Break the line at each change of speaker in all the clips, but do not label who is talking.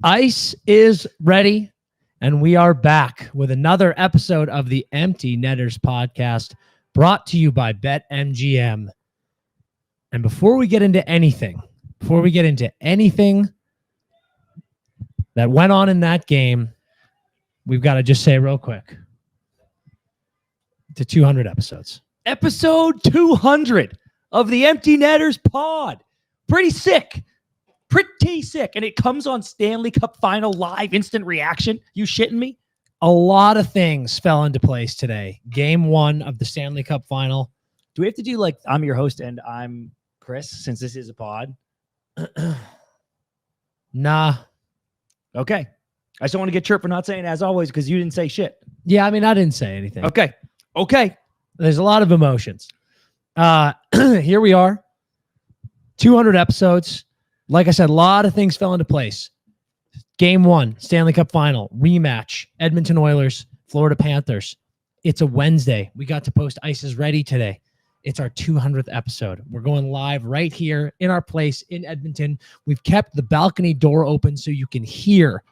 Ice is ready, and we are back with another episode of the Empty Netters podcast, brought to you by BetMGM. And before we get into anything that went on in that game, we've got to just say real quick, to 200 episodes. Episode 200 of the Empty Netters pod. Pretty sick. And it comes on Stanley Cup Final live, instant reaction. You shitting me? A lot of things fell into place today. Game 1 of the Stanley Cup Final.
Do we have to do like I'm your host and I'm Chris since this is a pod?
Nah.
Okay. I just don't want to get chirped for not saying as always because you didn't say shit.
Yeah, I mean, I didn't say anything.
Okay.
There's a lot of emotions. Here we are. 200 episodes. Like I said, a lot of things fell into place. Game 1, Stanley Cup Final, rematch, Edmonton Oilers, Florida Panthers. It's a Wednesday. We got to post Ice is Ready today. It's our 200th episode. We're going live right here in our place in Edmonton. We've kept the balcony door open so you can hear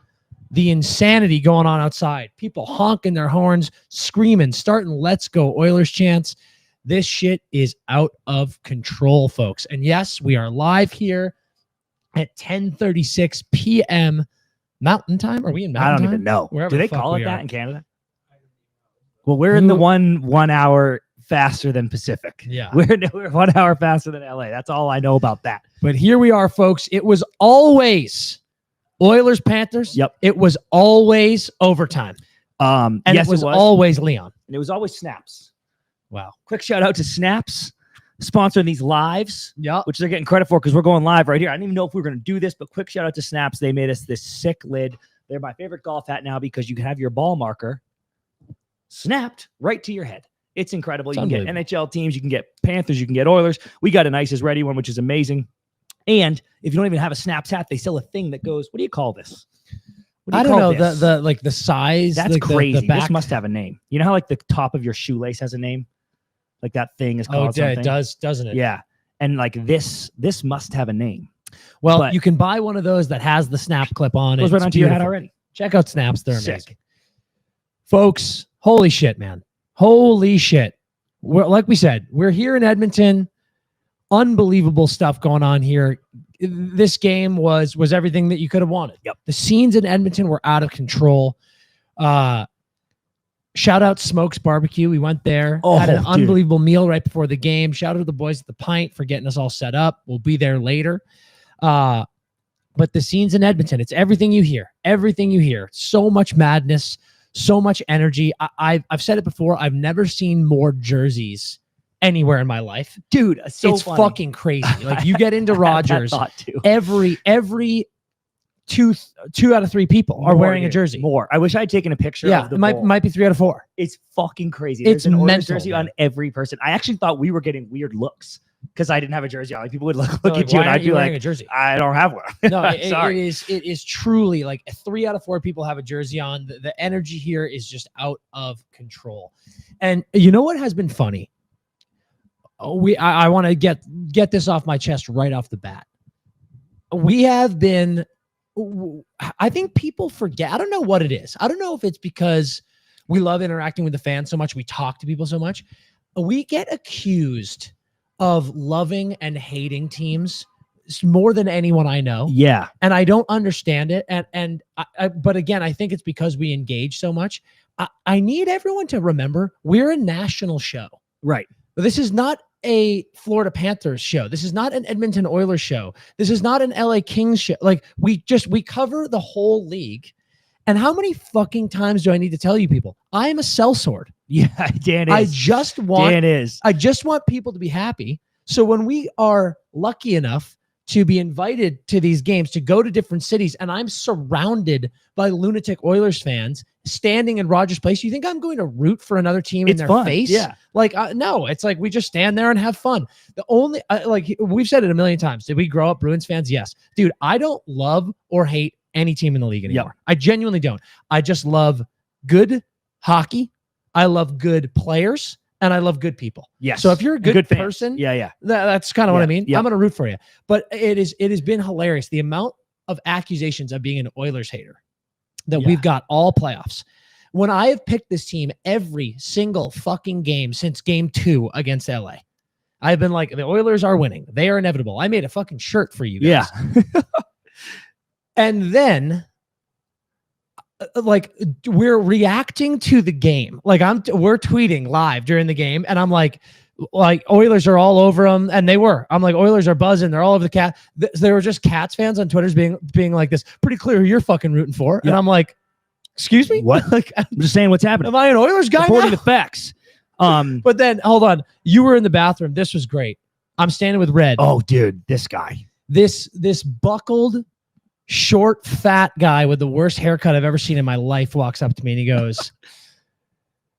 the insanity going on outside. People honking their horns, screaming, starting "Let's Go Oilers" chants. This shit is out of control, folks. And yes, we are live here at 10:36 p.m. Mountain Time. Are we in Mountain Time?
I don't even know.
Wherever
Do they
the fuck
call
we
it
are.
that in Canada? Well, we're in the 1 hour faster than Pacific.
Yeah.
We're 1 hour faster than LA. That's all I know about that.
But here we are, folks. It was always Oilers Panthers.
Yep.
It was always overtime. And
Yes,
it was always Leon.
And it was always Snaps.
Wow.
Quick shout out to Snaps sponsoring these lives,
Yeah.
which they're getting credit for because we're going live right here. I didn't even know if we were going to do this, but quick shout out to Snaps. They made us this sick lid. They're my favorite golf hat now because you can have your ball marker snapped right to your head. It's incredible.
It's
You can get NHL teams, you can get Panthers, you can get Oilers. We got an Ice is Ready one, which is amazing. And if you don't even have a Snaps hat, they sell a thing that goes, what do you call this? What do you
I don't
call
know
this?
the like the size.
That's
like
crazy.
The back.
This must have a name. You know how like the top of your shoelace has a name? Like that thing is
Oh,
called
yeah,
something?
it does, doesn't it?
Yeah. And like this must have a name.
Well,
But-
you can buy one of those that has the snap clip on it.
Goes right
It's
onto your hat
beautiful.
already.
Check out Snaps. They're
Sick.
amazing. Folks, holy shit, man. Holy shit. Like we said, we're here in Edmonton. Unbelievable stuff going on here. This game was everything that you could have wanted.
Yep.
The scenes in Edmonton were out of control. Shout out Smokes Barbecue. We went there, had an
dude.
unbelievable meal right before the game. Shout out to the boys at the Pint for getting us all set up. We'll be there later. But the scenes in Edmonton, it's everything you hear. Everything you hear. So much madness, so much energy. I've said it before. I've never seen more jerseys anywhere in my life.
Dude, it's so
it's
funny.
fucking crazy. Like you get into Rogers,
I had that thought too.
every two out of 3 people are
More,
wearing a
dude.
jersey.
More. I wish I had taken a picture
Yeah,
of the
it
bowl.
might be 3 out of 4.
It's fucking crazy.
It's
There's an Oilers
mental,
jersey
man.
on every person. I actually thought we were getting weird looks because I didn't have a jersey on. Like, people would look
Like,
at you
why
and
aren't
I'd be
you wearing
like,
a jersey?
I don't have one.
No,
Sorry.
it is truly like 3 out of 4 people have a jersey on. The energy here is just out of control. And you know what has been funny? I want to get this off my chest right off the bat. We have been, I think people forget. I don't know what it is. I don't know if it's because we love interacting with the fans so much. We talk to people so much. We get accused of loving and hating teams more than anyone I know.
Yeah.
And I don't understand it. But again, I think it's because we engage so much. I need everyone to remember we're a national show.
Right.
This is not a Florida Panthers show. This is not an Edmonton Oilers show. This is not an LA Kings show. Like we cover the whole league. And how many fucking times do I need to tell you people? I am a sellsword.
Yeah, Dan is.
I just want people to be happy. So when we are lucky enough to be invited to these games, to go to different cities, and I'm surrounded by lunatic Oilers fans standing in Rogers Place, you think I'm going to root for another team in their
fun.
face?
Yeah.
Like, no, it's like we just stand there and have fun. The only, like we've said it a million times. Did we grow up Bruins fans? Yes. Dude, I don't love or hate any team in the league anymore. Yep. I genuinely don't. I just love good hockey. I love good players. And I love good people.
Yes.
So if you're a good person,
yeah,
that's kind of what I mean.
Yeah.
I'm going to root for you. But it has been hilarious. The amount of accusations of being an Oilers hater that we've got all playoffs. When I have picked this team every single fucking game since game 2 against LA, I've been like, the Oilers are winning. They are inevitable. I made a fucking shirt for you guys.
Yeah.
And then like we're reacting to the game. Like we're tweeting live during the game. And I'm like Oilers are all over them. And they were, I'm like, Oilers are buzzing. They're all over the cat. There were just Cats fans on Twitter's being like this, pretty clear who you're fucking rooting for.
Yeah.
And I'm like, excuse me?
What?
Like,
I'm just saying what's happening.
Am I an Oilers guy
Reporting
now?
the facts.
But then hold on. You were in the bathroom. This was great. I'm standing with Red.
Oh, dude, this guy.
This buckled, short, fat guy with the worst haircut I've ever seen in my life walks up to me and he goes,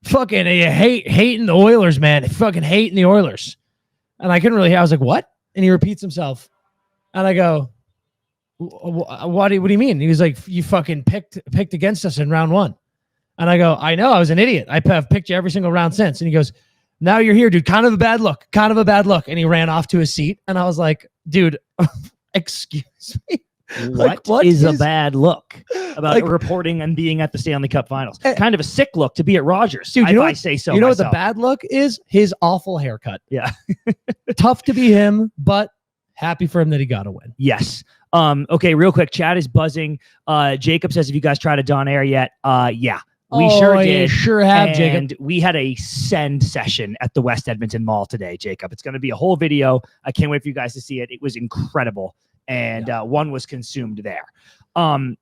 fucking hating the Oilers, man. Fucking hating the Oilers. And I couldn't really hear. I was like, what? And he repeats himself. And I go, what do you mean? And he was like, you fucking picked against us in round 1. And I go, I know, I was an idiot. I've picked you every single round since. And he goes, now you're here, dude. Kind of a bad look. And he ran off to his seat. And I was like, dude, excuse me.
What is a bad look about reporting and being at the Stanley Cup Finals? Kind of a sick look to be at Rogers, dude. If I say so.
You know
myself.
what the bad look is? His awful haircut.
Yeah.
Tough to be him, but happy for him that he got a win.
Yes. Okay, real quick. Chat is buzzing. Jacob says, have you guys tried a Dawn Air yet? Yeah. We sure did.
Sure have, Jacob.
And we had a send session at the West Edmonton Mall today, Jacob. It's going to be a whole video. I can't wait for you guys to see it. It was incredible. And one was consumed there.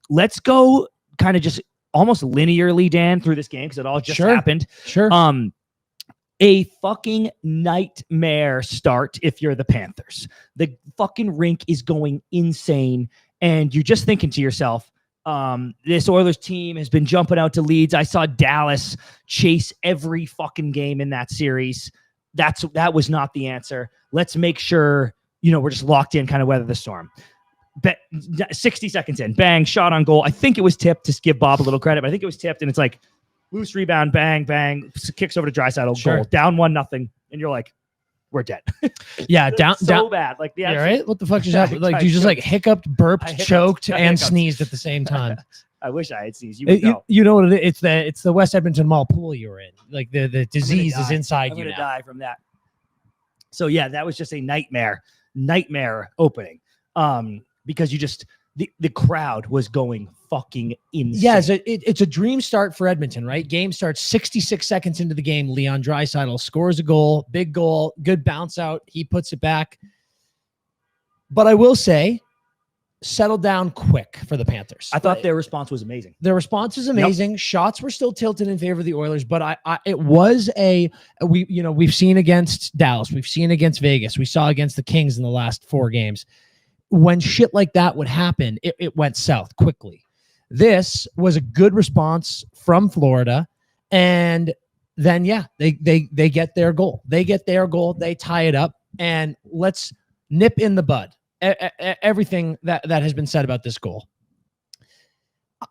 Let's go kind of just almost linearly, Dan, through this game because it all just happened.
Sure.
A fucking nightmare start if you're the Panthers. The fucking rink is going insane. And you're just thinking to yourself, this Oilers team has been jumping out to leads. I saw Dallas chase every fucking game in that series. That was not the answer. Let's make sure, we're just locked in, kind of weather the storm. 60 seconds in, bang, shot on goal. I think it was tipped, to give Bob a little credit, but I think it was tipped, and it's like loose rebound, bang, bang, kicks over to Draisaitl, goal, down 1-0, and you're like, we're dead.
Yeah, down
bad. Like,
yeah, right? What the fuck just happened? Like, you just like hiccuped, burped, choked, and sneezed at the same time.
I wish I had sneezed. You
know what it is? It's the West Edmonton Mall pool you were in. Like the disease is inside you.
I'm gonna die from that. So yeah, that was just a nightmare opening. Because you just the crowd was going fucking insane.
Yeah, it's a dream start for Edmonton, right? Game starts 66 seconds into the game. Leon Draisaitl scores a goal, big goal, good bounce out. He puts it back. But I will say, settled down quick for the Panthers.
I thought their response was amazing.
Their response is amazing. Yep. Shots were still tilted in favor of the Oilers, but it was we've seen against Dallas, we've seen against Vegas, we saw against the Kings in the last 4 games. When shit like that would happen, it went south quickly. This was a good response from Florida, and then they get their goal. They tie it up, and let's nip in the bud everything that has been said about this goal.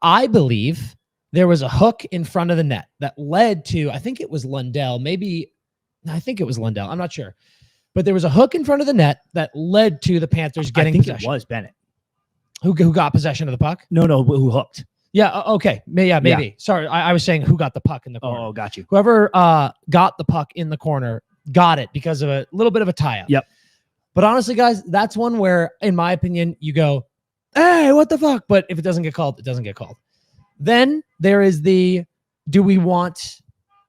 I believe there was a hook in front of the net that led to, I think it was Lundell. I'm not sure. But there was a hook in front of the net that led to the Panthers getting possession.
I think it was Bennett.
Who got possession of the puck?
No, who hooked.
Yeah, okay. Maybe. Yeah. Sorry, I was saying who got the puck in the corner.
Oh, got you.
Whoever got the puck in the corner got it because of a little bit of a tie-up.
Yep.
But honestly, guys, that's one where, in my opinion, you go, hey, what the fuck? But if it doesn't get called, it doesn't get called. Then there is do we want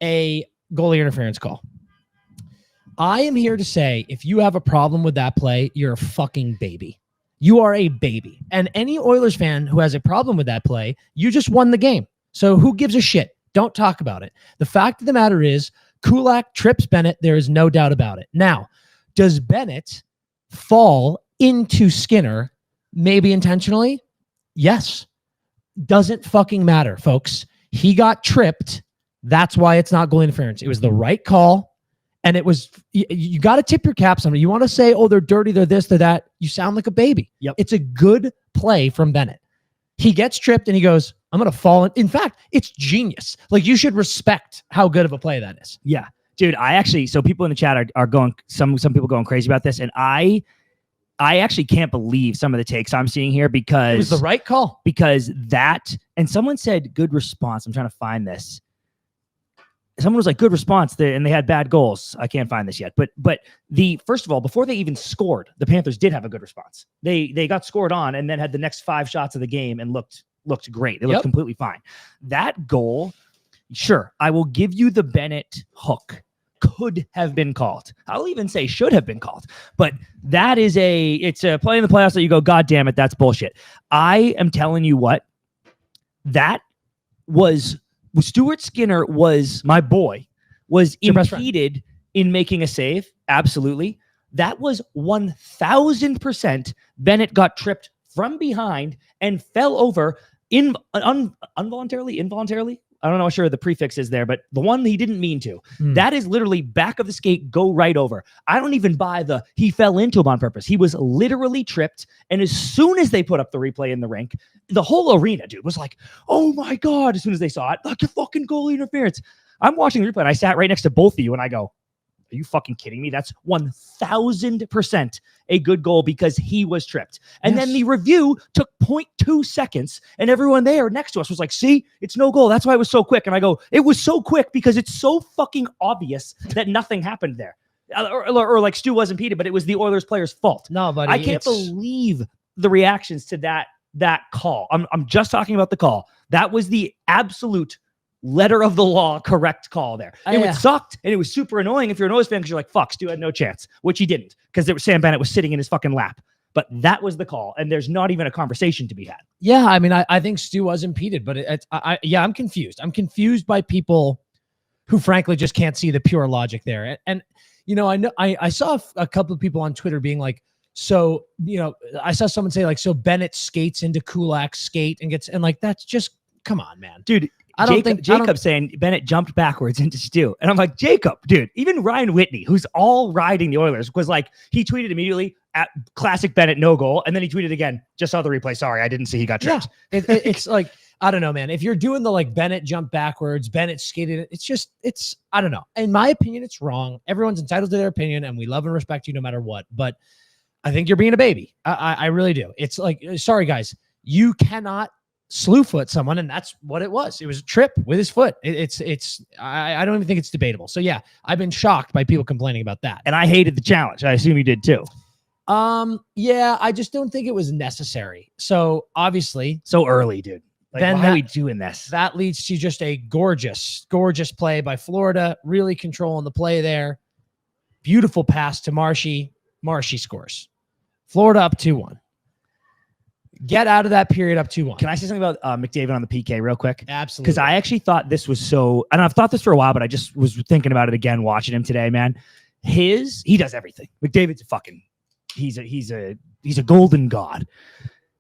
a goalie interference call? I am here to say, if you have a problem with that play, you're a fucking baby. You are a baby. And any Oilers fan who has a problem with that play, you just won the game. So who gives a shit? Don't talk about it. The fact of the matter is, Kulak trips Bennett. There is no doubt about it. Now, does Bennett fall into Skinner, maybe intentionally? Yes. Doesn't fucking matter, folks. He got tripped. That's why it's not goal interference. It was the right call. And it was, you got to tip your cap somebody. You want to say, oh, they're dirty, they're this, they're that. You sound like a baby.
Yep.
It's a good play from Bennett. He gets tripped and he goes, I'm going to fall. In fact, it's genius. Like, you should respect how good of a play that is.
Yeah. Dude, so people in the chat are going, some people going crazy about this. And I I actually can't believe some of the takes I'm seeing here because
It was the right call.
Because that, and someone said good response. I'm trying to find this. Someone was like good response there, and they had bad goals. I can't find this yet, but the first of all, before they even scored, the Panthers did have a good response. They got scored on and then had the next 5 shots of the game and looked great. They looked completely fine. That goal, sure, I will give you the Bennett hook. Could have been called. I'll even say should have been called. But that is it's a play in the playoffs that you go, God damn it, that's bullshit. I am telling you what, that was Stuart Skinner was my boy, was impeded in making a save. Absolutely. That was 1,000% Bennett got tripped from behind and fell over involuntarily. I don't know how sure the prefix is there, but the one he didn't mean to. That is literally back of the skate, go right over. I don't even buy he fell into him on purpose. He was literally tripped. And as soon as they put up the replay in the rink, the whole arena, dude, was like, oh my God, as soon as they saw it, like a fucking goalie interference. I'm watching the replay and I sat right next to both of you and I go, are you fucking kidding me? That's 1,000% a good goal because he was tripped. And then the review took 0.2 seconds and everyone there next to us was like, see, it's no goal. That's why it was so quick. And I go, it was so quick because it's so fucking obvious that nothing happened there. Or like Stu was impeded, but it was the Oilers player's fault.
No, buddy.
I can't believe the reactions to that call. I'm just talking about the call. That was the absolute letter of the law correct call there. It sucked and it was super annoying if you're an Oilers fan because you're like, fuck, Stu had no chance, which he didn't because Sam Bennett was sitting in his fucking lap. But that was the call, and there's not even a conversation to be had.
Yeah, I mean, I think Stu was impeded, but I'm confused. I'm confused by people who frankly just can't see the pure logic there. And you know, I saw a couple of people on Twitter being like, so, you know, I saw someone say like, so Bennett skates into Kulak's skate and like, that's just, come on, man.
Dude, I don't think Jacob saying Bennett jumped backwards into Stu. And I'm like, Jacob, dude, even Ryan Whitney, who's all riding the Oilers, was like, he tweeted immediately at classic Bennett, no goal. And then he tweeted again, just saw the replay. Sorry, I didn't see he got tripped.
Yeah. It's like, I don't know, man. If you're doing the like Bennett jump backwards, Bennett skated, it's, I don't know. In my opinion, it's wrong. Everyone's entitled to their opinion and we love and respect you no matter what. But I think you're being a baby. I really do. It's like, sorry guys, you cannot slew foot someone, and that's what it was. It was a trip with his foot. I don't even think it's debatable. So yeah, I've been shocked by people complaining about that.
And I hated the challenge. I assume you did too.
Yeah, I just don't think it was necessary. So obviously,
so early, dude. Like,
then
why are we doing this?
That leads to just a gorgeous play by Florida, really controlling the play there. Beautiful pass to Marshy. Marshy scores. Florida up 2-1. Get out of that period up 2-1.
Can I say something about McDavid on the PK real quick?
Absolutely.
Because I actually thought this was so, and I've thought this for a while, but I just was thinking about it again, watching him today, man. He does everything. McDavid's he's a golden god.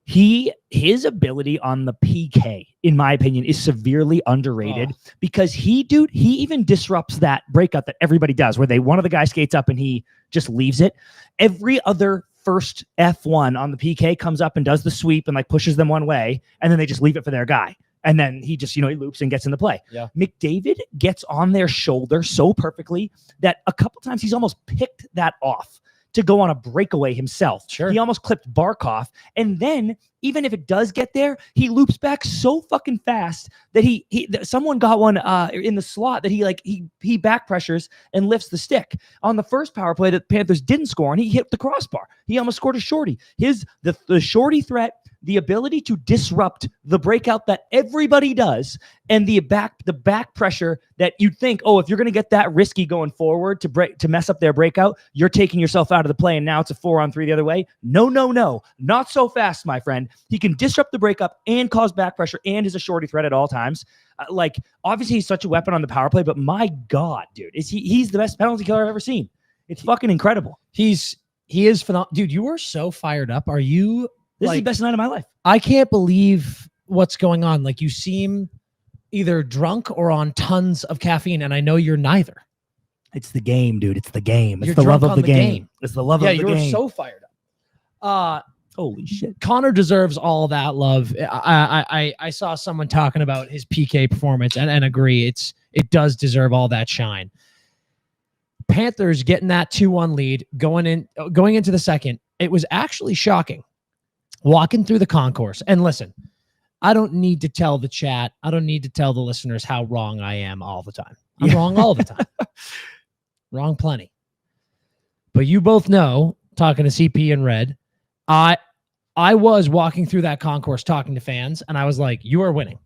His ability on the PK, in my opinion, is severely underrated because he even disrupts that breakout that everybody does, where one of the guys skates up and he just leaves it. Every other first F1 on the PK comes up and does the sweep and like pushes them one way, and then they just leave it for their guy. And then he just, he loops and gets in the play.
Yeah.
McDavid gets on their shoulder so perfectly that a couple times he's almost picked that off to go on a breakaway himself.
Sure.
He almost clipped Barkov. And then even if it does get there, he loops back so fucking fast that someone got one in the slot that he back pressures and lifts the stick. On the first power play that the Panthers didn't score, and he hit the crossbar. He almost scored a shorty. The shorty threat, the ability to disrupt the breakout that everybody does, and the back pressure that you'd think, if you're going to get that risky going forward to mess up their breakout, you're taking yourself out of the play, and now it's a 4-on-3 the other way. No, not so fast, my friend. He can disrupt the breakup and cause back pressure and is a shorty threat at all times. Obviously he's such a weapon on the power play, but my God, dude, he's the best penalty killer I've ever seen. It's fucking incredible.
He is phenomenal. Dude, you are so fired up. Are you?
This is the best night of my life.
I can't believe what's going on. Like, you seem either drunk or on tons of caffeine, and I know you're neither.
It's the game, dude. It's the game. It's
You're
the love
drunk
of the
on the
game. It's the love of the game.
Yeah, you're so fired up.
Holy shit.
Connor deserves all that love. I saw someone talking about his PK performance and agree. It does deserve all that shine. Panthers getting that 2-1 lead going into the second. it was actually shocking walking through the concourse. And listen, I don't need to tell the chat, I don't need to tell the listeners how wrong I am all the time. I'm wrong all the time. Wrong plenty. But you both know, talking to CP and Red, I was walking through that concourse talking to fans, and I was like, you are winning.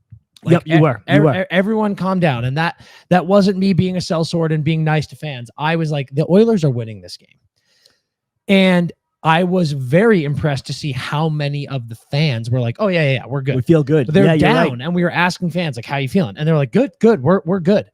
Like,
yep, you were.
Everyone calm down. And that wasn't me being a sellsword and being nice to fans. I was like, the Oilers are winning this game. And I was very impressed to see how many of the fans were like, oh, yeah, we're good.
We feel good.
But they're down,
right.
and we were asking fans, like, how you feeling? And they're like, good, we're good.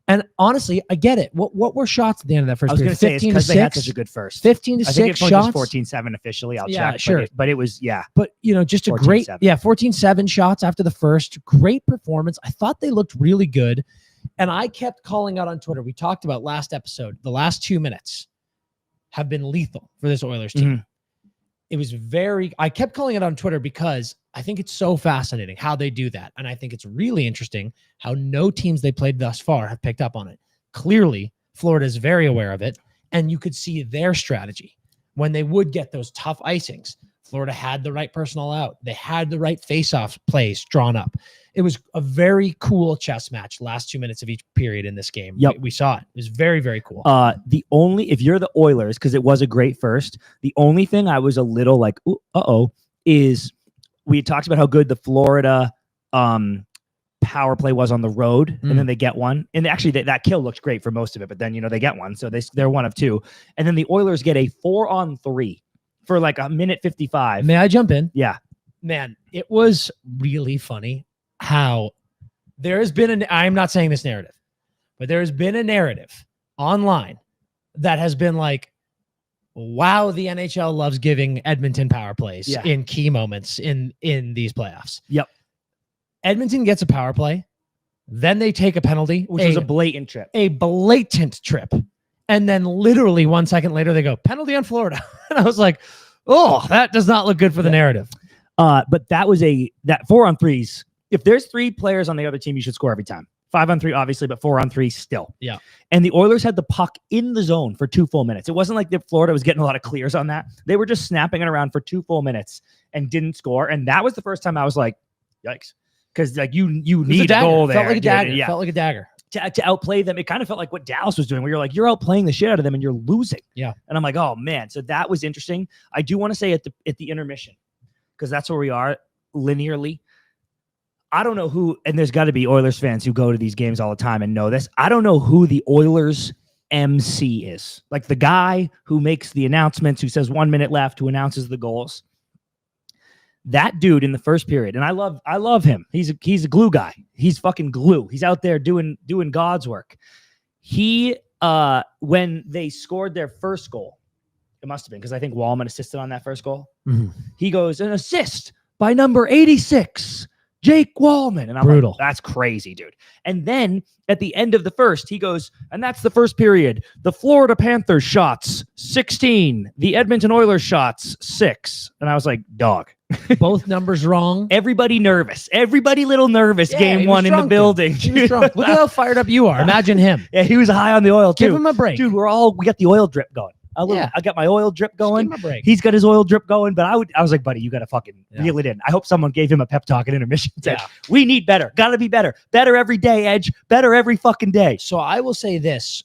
And honestly, I get it. What were shots at the end of that first period?
I was going to say, it's because they had such a good first.
15 to 6 shots.
14-7 officially. I'll
yeah,
check.
Sure.
But it was, yeah.
But, just a
14-7.
great, 14-7 shots after the first. Great performance. I thought they looked really good. And I kept calling out on Twitter. We talked about last episode. The last 2 minutes have been lethal for this Oilers team.
Mm-hmm.
It was I kept calling it on Twitter because I think it's so fascinating how they do that. And I think it's really interesting how no teams they played thus far have picked up on it. Clearly, Florida is very aware of it. And you could see their strategy when they would get those tough icings. Florida had the right personnel out. They had the right face-off plays drawn up. It was a very cool chess match last 2 minutes of each period in this game.
Yep.
We saw it. It was very, very cool.
If you're the Oilers, because it was a great first, the only thing I was a little like, is we talked about how good the Florida power play was on the road, and then they get one. And actually, that kill looked great for most of it, but then, they get one. So they're 1 of 2. And then the Oilers get a 4-on-3 for like a minute 55.
May I jump in?
Yeah.
Man, it was really funny how there has been I'm not saying this narrative, but there has been a narrative online that has been like, wow, the NHL loves giving Edmonton power plays in key moments in these playoffs.
Yep.
Edmonton gets a power play, then they take a penalty,
which was a blatant trip.
A blatant trip. And then literally 1 second later, they go, penalty on Florida. And I was like, oh, that does not look good for the narrative.
But that 4-on-3s. If there's 3 players on the other team, you should score every time. 5-on-3, obviously, but 4-on-3 still.
Yeah.
And the Oilers had the puck in the zone for 2 full minutes. It wasn't like Florida was getting a lot of clears on that. They were just snapping it around for 2 full minutes and didn't score. And that was the first time I was like, yikes. Because like you need a goal there.
Felt like a dagger.
Yeah.
Felt like a dagger.
To outplay them, it kind of felt like what Dallas was doing, where you're like, you're outplaying the shit out of them and you're losing.
Yeah.
And I'm like, oh man. So that was interesting. I do want to say at the intermission, because that's where we are linearly. I don't know who, and there's got to be Oilers fans who go to these games all the time and know this. I don't know who the Oilers MC is. Like the guy who makes the announcements, who says 1 minute left, who announces the goals. That dude in the first period, and I love him. He's a glue guy. He's fucking glue. He's out there doing God's work. He when they scored their first goal, it must have been because I think Wallman assisted on that first goal. Mm-hmm. He goes, an assist by number 86, Jake Wallman. And I'm brutal. Like, that's crazy, dude. And then at the end of the first, he goes, and that's the first period. The Florida Panthers shots 16, the Edmonton Oilers shots 6. And I was like, dog.
Both numbers wrong.
Everybody nervous. Everybody little nervous. Yeah, game 1 in the building.
Look at how fired up you are. Imagine him.
Yeah, he was high on the oil too.
Give him a break.
Dude, we got the oil drip going. I got my oil drip going.
Give him a break.
He's got his oil drip going, but I was like, buddy, you got to fucking reel it in. I hope someone gave him a pep talk at intermission. Said, we need better. Got to be better. Better every day, Edge. Better every fucking day.
So I will say this.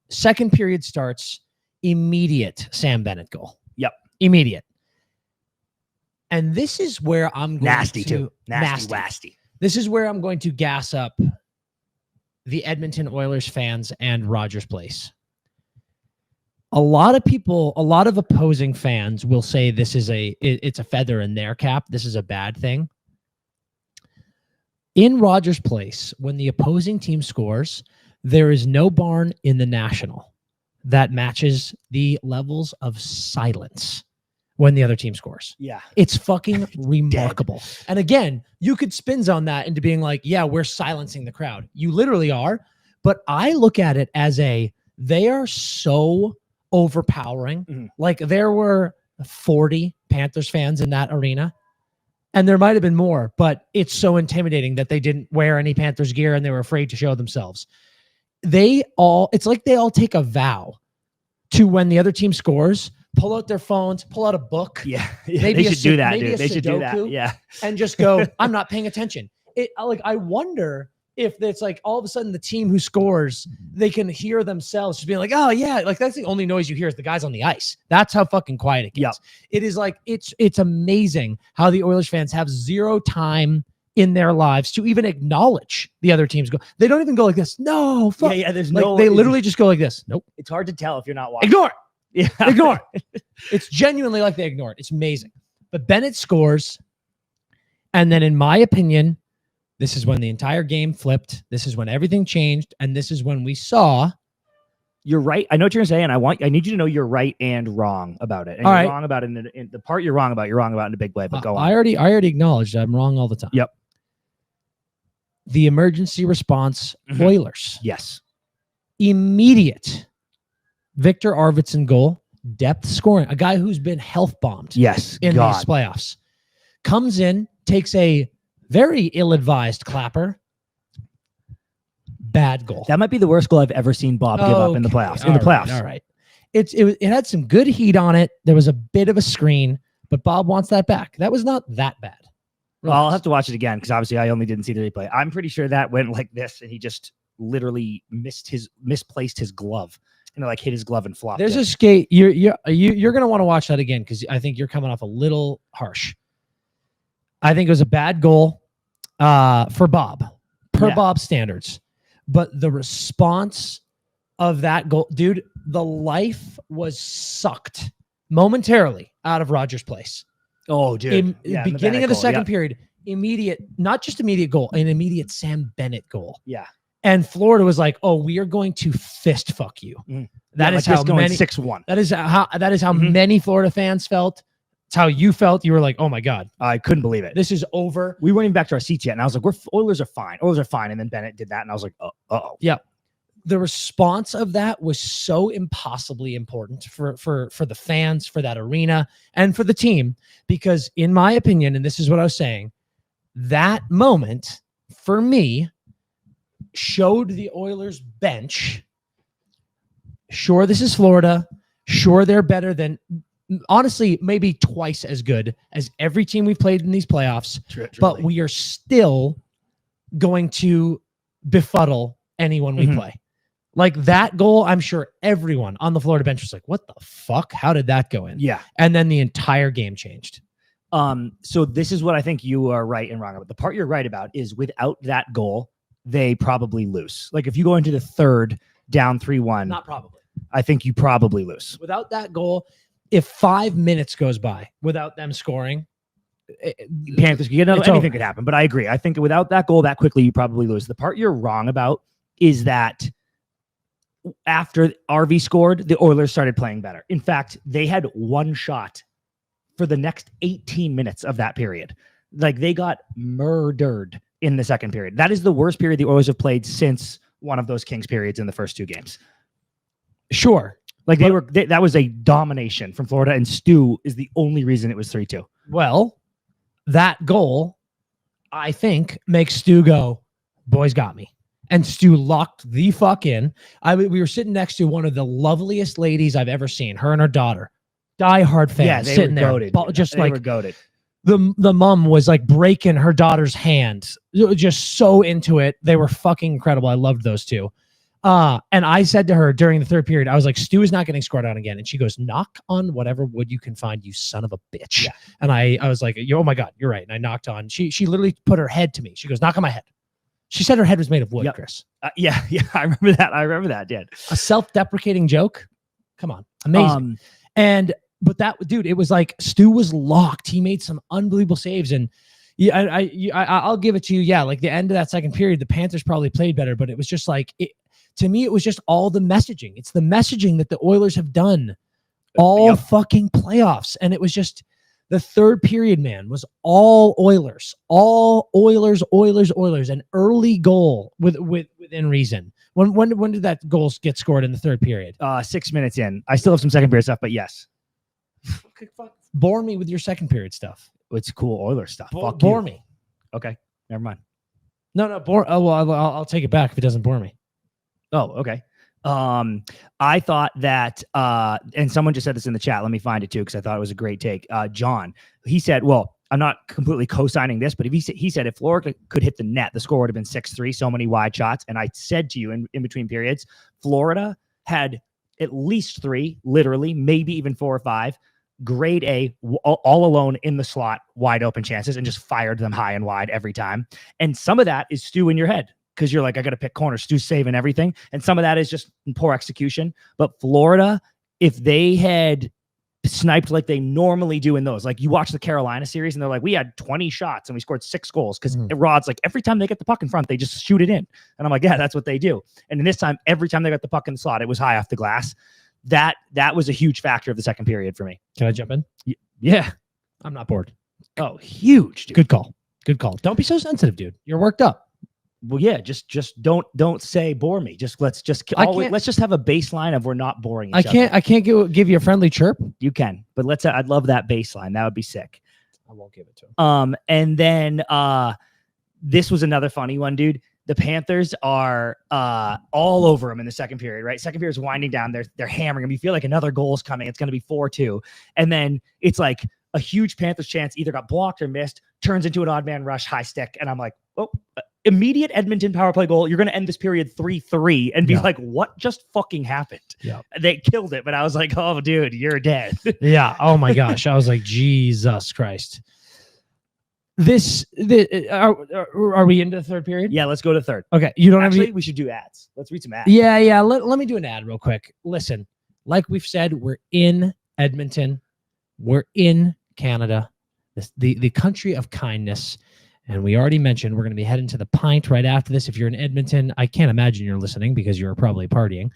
Second period starts, immediate Sam Bennett goal.
Yep.
Immediate. And this is where I'm going
nasty too. Nasty.
This is where I'm going to gas up the Edmonton Oilers fans and Rogers Place. A lot of opposing fans will say this is it's a feather in their cap. This is a bad thing. In Rogers Place, when the opposing team scores, there is no barn in the National that matches the levels of silence when the other team scores.
Yeah.
It's fucking remarkable. And again, you could spin zone that into being like, yeah, we're silencing the crowd. You literally are. But I look at it as they are so overpowering. Mm-hmm. Like there were 40 Panthers fans in that arena. And there might have been more, but it's so intimidating that they didn't wear any Panthers gear and they were afraid to show themselves. It's like they all take a vow to when the other team scores, pull out their phones, pull out a book,
Yeah,
Maybe
they
a
should do that,
maybe
dude.
a
They should do that.
Sudoku.
Yeah.
and just go, I'm not paying attention. I wonder if it's like all of a sudden the team who scores, they can hear themselves just being like, oh yeah, like that's the only noise you hear is the guys on the ice. That's how fucking quiet it gets. It is like, it's amazing how the Oilers fans have zero time in their lives to even acknowledge the other team's goal. They don't even go like this. No, fuck.
Yeah, there's
Like
no.
they literally just go like this. Nope.
It's hard to tell if you're not watching.
Ignore it.
Yeah,
Ignore it. It's genuinely like they ignore it. It's amazing. But Bennett scores. And then in my opinion, this is when the entire game flipped. This is when everything changed. And this is when we saw.
You're right. I know what you're saying. I need you to know you're right and wrong about it. And
All
you're
right.
wrong about it in the part you're wrong about in a big way. But go on.
I already acknowledged I'm wrong all the time.
Yep.
The emergency response Oilers.
Yes.
Immediate Victor Arvidsson goal, depth scoring, a guy who's been health bombed
Yes.
in
God.
these playoffs. Comes in, takes a very ill-advised clapper. Bad goal.
That might be the worst goal I've ever seen Bob give up in the playoffs. In the playoffs.
All right. It had some good heat on it. There was a bit of a screen, but Bob wants that back. That was not that bad.
Well, I'll have to watch it again because obviously I only didn't see the replay. I'm pretty sure that went like this, and he just literally misplaced his glove, and it like hit his glove and flopped.
There's
it.
a skate. You're gonna want to watch that again because I think you're coming off a little harsh. I think it was a bad goal for Bob, per Bob's standards. But the response of that goal, dude, the life was sucked momentarily out of Rogers Place.
Oh, dude.
Beginning of the second period, not just immediate goal, an immediate Sam Bennett goal.
Yeah.
And Florida was like, "Oh, we are going to fist fuck you." That is how many
6-1.
That is how many Florida fans felt. It's how you felt. You were like, "Oh my god,
I couldn't believe it.
this is over."
We weren't even back to our seats yet, and I was like, Oilers are fine. Oilers are fine." And then Bennett did that, and I was like, "Uh-oh."
Yeah. The response of that was so impossibly important for the fans, for that arena, and for the team, because in my opinion, and this is what I was saying, that moment for me showed the Oilers bench. Sure, this is Florida. Sure, they're better than, honestly, maybe twice as good as every team we've played in these playoffs, but we are still going to befuddle anyone we play. Like that goal, I'm sure everyone on the Florida bench was like, what the fuck? How did that go in?
Yeah.
And then the entire game changed.
So this is what I think you are right and wrong about. The part you're right about is without that goal, they probably lose. Like if you go into the third down 3-1,
Not probably.
I think you probably lose.
Without that goal, if 5 minutes goes by without them scoring,
Panthers could get another,
It's
anything
over.
could happen. But I agree. I think without that goal that quickly, you probably lose. The part you're wrong about is that after RV scored, the Oilers started playing better. In fact, they had one shot for the next 18 minutes of that period. Like they got murdered in the second period. That is the worst period the Oilers have played since one of those Kings periods in the first two games.
sure.
Like that was a domination from Florida, and Stu is the only reason it was 3-2.
Well, that goal, I think, makes Stu go, boys got me. And Stu locked the fuck in. We were sitting next to one of the loveliest ladies I've ever seen, her and her daughter. Diehard fans
Yeah, they
sitting
were
there.
goated.
Just
They
like
were goated.
the mom was like breaking her daughter's hand. Just so into it. They were fucking incredible. I loved those two. And I said to her during the third period, I was like, Stu is not getting scored on again. And she goes, knock on whatever wood you can find, you son of a bitch.
Yeah.
And I was like, oh my God, you're right. And I knocked on. She literally put her head to me. She goes, knock on my head. She said her head was made of wood,
Yep.
Chris.
Yeah. I remember that, Dad.
A self-deprecating joke. Come on. Amazing. But that dude, it was like Stu was locked. He made some unbelievable saves. And yeah, I'll give it to you. Yeah. Like the end of that second period, the Panthers probably played better, but it was just like, to me, it was just all the messaging. It's the messaging that the Oilers have done all fucking playoffs. And it was just the third period, man, was all Oilers. An early goal within reason. When did that goal get scored in the third period?
6 minutes in. I still have some second period stuff, but yes.
Bore me with your second period stuff.
It's cool Oilers stuff. Fuck
Bore
you.
me.
Okay. Never mind.
No, bore. Oh, well, I'll take it back if it doesn't bore me.
Oh, okay. I thought that, and someone just said this in the chat. Let me find it too, because I thought it was a great take. John, he said, well, I'm not completely co-signing this, but if he said if Florida could hit the net, the score would have been 6-3, so many wide shots. And I said to you in between periods, Florida had at least 3, literally, maybe even 4 or 5, grade A, all alone in the slot, wide open chances, and just fired them high and wide every time. And some of that is Stu in your head, because you're like, I got to pick corners, Stu's saving everything. And some of that is just poor execution. But Florida, if they had sniped like they normally do in those, like you watch the Carolina series and they're like, we had 20 shots and we scored 6 goals, because Rod's like, every time they get the puck in front, they just shoot it in. And I'm like, yeah, that's what they do. And in this time, every time they got the puck in the slot, it was high off the glass. That was a huge factor of the second period for me.
Can I jump in?
Yeah.
I'm not bored.
Oh, huge, dude.
Good call. Good call. Don't be so sensitive, dude. You're worked up.
Well, yeah, just don't say bore me. Let's just have a baseline of we're not boring each other.
I can't give you a friendly chirp.
You can, but I'd love that baseline. That would be sick.
I won't give it to him.
And then this was another funny one, dude. The Panthers are all over him in the second period, right? Second period is winding down. They're hammering him. You feel like another goal is coming. It's going to be 4-2. And then it's like a huge Panthers chance either got blocked or missed, turns into an odd man rush, high stick. And I'm like, oh, immediate Edmonton power play goal. You're going to end this period 3-3 and be like, what just fucking happened?
Yeah.
They killed it. But I was like, oh, dude, you're dead.
Yeah. Oh my gosh. I was like, Jesus Christ. Are we into the third period?
Yeah, let's go to third.
Okay. You don't
Actually,
have
we should do ads. Let's read some ads.
Yeah. Let me do an ad real quick. Listen, like we've said, we're in Edmonton. We're in Canada, the country of kindness. And we already mentioned we're going to be heading to the Pint right after this. If you're in Edmonton, I can't imagine you're listening because you're probably partying.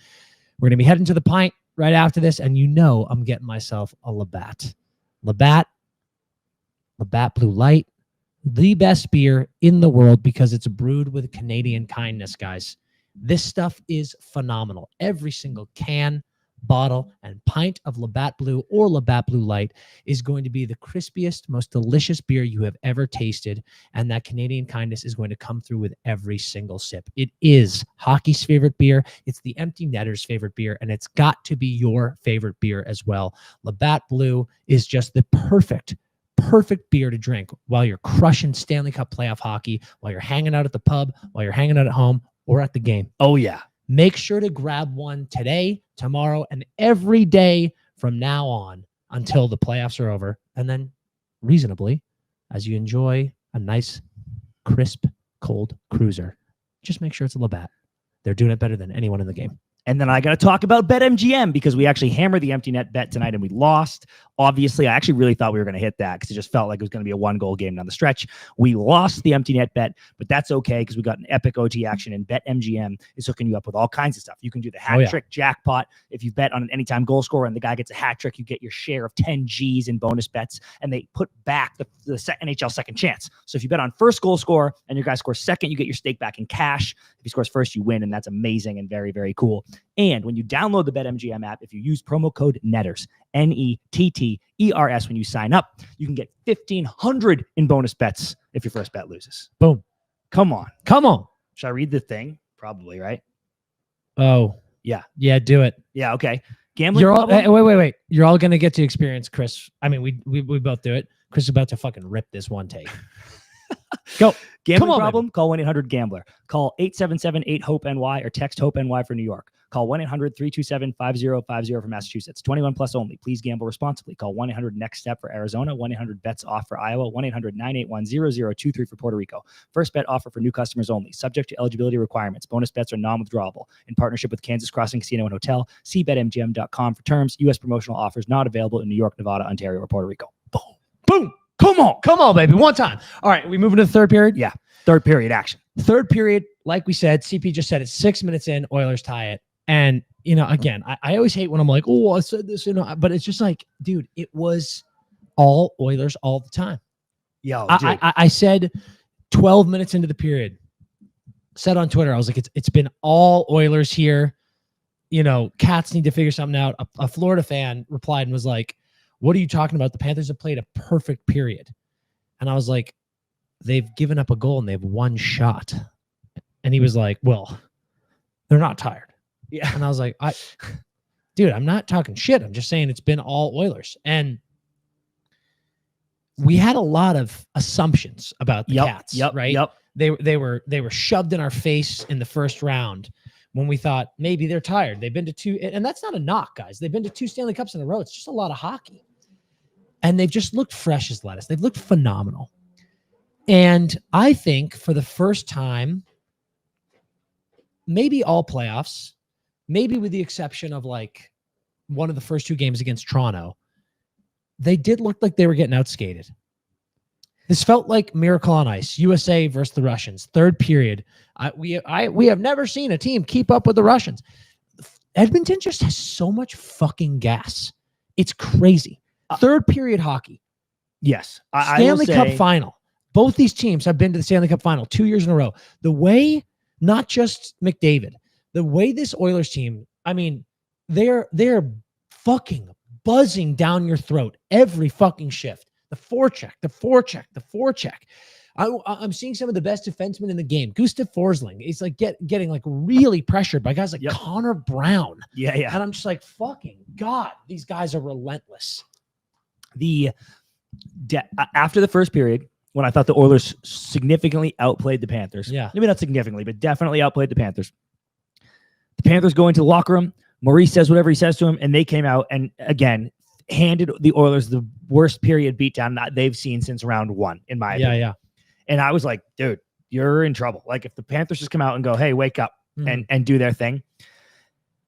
We're going to be heading to the Pint right after this. And you know I'm getting myself a Labatt. Labatt Blue Light. The best beer in the world because it's brewed with Canadian kindness, guys. This stuff is phenomenal. Every single can, bottle, and pint of Labatt Blue or Labatt Blue Light is going to be the crispiest, most delicious beer you have ever tasted, and that Canadian kindness is going to come through with every single sip. It is hockey's favorite beer. It's the Empty Netter's favorite beer, and it's got to be your favorite beer as well. Labatt Blue is just the perfect beer to drink while you're crushing Stanley Cup playoff hockey, while you're hanging out at the pub, while you're hanging out at home or at the game.
Oh, yeah.
Make sure to grab one today, tomorrow, and every day from now on until the playoffs are over. And then reasonably, as you enjoy a nice, crisp, cold cruiser, just make sure it's a Labatt. They're doing it better than anyone in the game.
And then I got to talk about BetMGM because we actually hammered the empty net bet tonight and we lost. Obviously, I actually really thought we were going to hit that because it just felt like it was going to be a 1-goal game down the stretch. We lost the empty net bet, but that's okay because we got an epic OT action, and BetMGM is hooking you up with all kinds of stuff. You can do the hat trick jackpot. If you bet on an anytime goal scorer and the guy gets a hat trick, you get your share of 10 G's in bonus bets, and they put back the NHL second chance. So if you bet on first goal scorer and your guy scores second, you get your stake back in cash. If he scores first, you win, and that's amazing and very, very cool. And when you download the BetMGM app, if you use promo code NETTERS, NETTERS, when you sign up, you can get $1,500 in bonus bets if your first bet loses.
Boom.
Come on. Should I read the thing? Probably, right?
Oh.
Yeah.
Yeah, do it.
Yeah, okay. Gambling
You're all,
problem?
wait. You're all going to get to experience Chris. I mean, we both do it. Chris is about to fucking rip this one take. Go.
Gambling problem? Baby. Call 1-800-GAMBLER. Call 877-8-HOPE-NY or text HOPE-NY for New York. Call 1-800-327-5050 for Massachusetts. 21 plus only. Please gamble responsibly. Call 1-800-NEXT-STEP for Arizona. 1-800-BETS-OFF for Iowa. 1-800-981-0023 for Puerto Rico. First bet offer for new customers only. Subject to eligibility requirements. Bonus bets are non-withdrawable. In partnership with Kansas Crossing Casino and Hotel. See BetMGM.com for terms. U.S. promotional offers not available in New York, Nevada, Ontario, or Puerto Rico. Boom.
Boom. Come on, baby. One time. All right. We moving to the third period?
Yeah. Third period action.
Third period, like we said, CP just said it, 6 minutes in, Oilers tie it. And, again, I always hate when I'm like, oh, I said this, but it's just like, dude, it was all Oilers all the time.
Yo,
I said 12 minutes into the period, said on Twitter, I was like, it's been all Oilers here. Cats need to figure something out. A Florida fan replied and was like, what are you talking about? The Panthers have played a perfect period. And I was like, they've given up a goal and they have one shot. And he was like, well, they're not tired.
Yeah.
And I was like, dude, I'm not talking shit. I'm just saying it's been all Oilers. And we had a lot of assumptions about the Cats, right?
Yep.
They were shoved in our face in the first round when we thought maybe they're tired. They've been to 2, and that's not a knock, guys. They've been to 2 Stanley Cups in a row. It's just a lot of hockey. And they've just looked fresh as lettuce. They've looked phenomenal. And I think for the first time, maybe all playoffs, maybe with the exception of like one of the first 2 games against Toronto, they did look like they were getting outskated. This felt like Miracle on Ice, USA versus the Russians, third period. We have never seen a team keep up with the Russians. Edmonton just has so much fucking gas. It's crazy. Third period hockey.
Yes.
Stanley Cup final. Both these teams have been to the Stanley Cup final 2 years in a row. The way, not just McDavid, the way this Oilers team, I mean, they're fucking buzzing down your throat every fucking shift. The forecheck. I'm seeing some of the best defensemen in the game. Gustav Forsling is like getting like really pressured by guys like Connor Brown.
Yeah.
And I'm just like, fucking God, these guys are relentless.
After the first period, when I thought the Oilers significantly outplayed the Panthers.
Yeah.
Maybe not significantly, but definitely outplayed the Panthers. The Panthers go into the locker room. Maurice says whatever he says to him, and they came out and, again, handed the Oilers the worst period beatdown that they've seen since round 1, in my opinion.
Yeah.
And I was like, dude, you're in trouble. Like, if the Panthers just come out and go, hey, wake up and do their thing.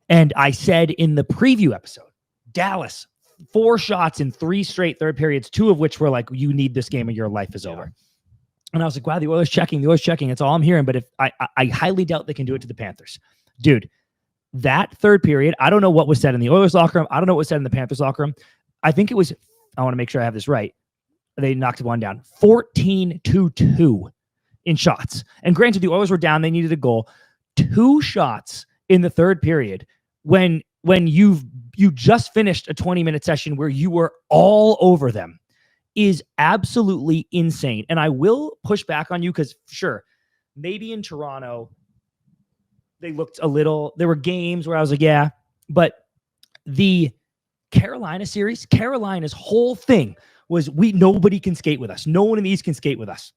And I said in the preview episode, Dallas, 4 shots in 3 straight third periods, 2 of which were like, you need this game or your life is over. And I was like, wow, the Oilers checking. It's all I'm hearing. But if I highly doubt they can do it to the Panthers. Dude, that third period, I don't know what was said in the Oilers locker room. I don't know what was said in the Panthers locker room. I think it was, I want to make sure I have this right. They knocked one down, 14-2 in shots. And granted, the Oilers were down. They needed a goal. 2 shots in the third period when you just finished a 20-minute session where you were all over them is absolutely insane. And I will push back on you because, sure, maybe in Toronto, they looked a little, there were games where I was like, yeah, but the Carolina series, Carolina's whole thing was nobody can skate with us. No one in the East can skate with us.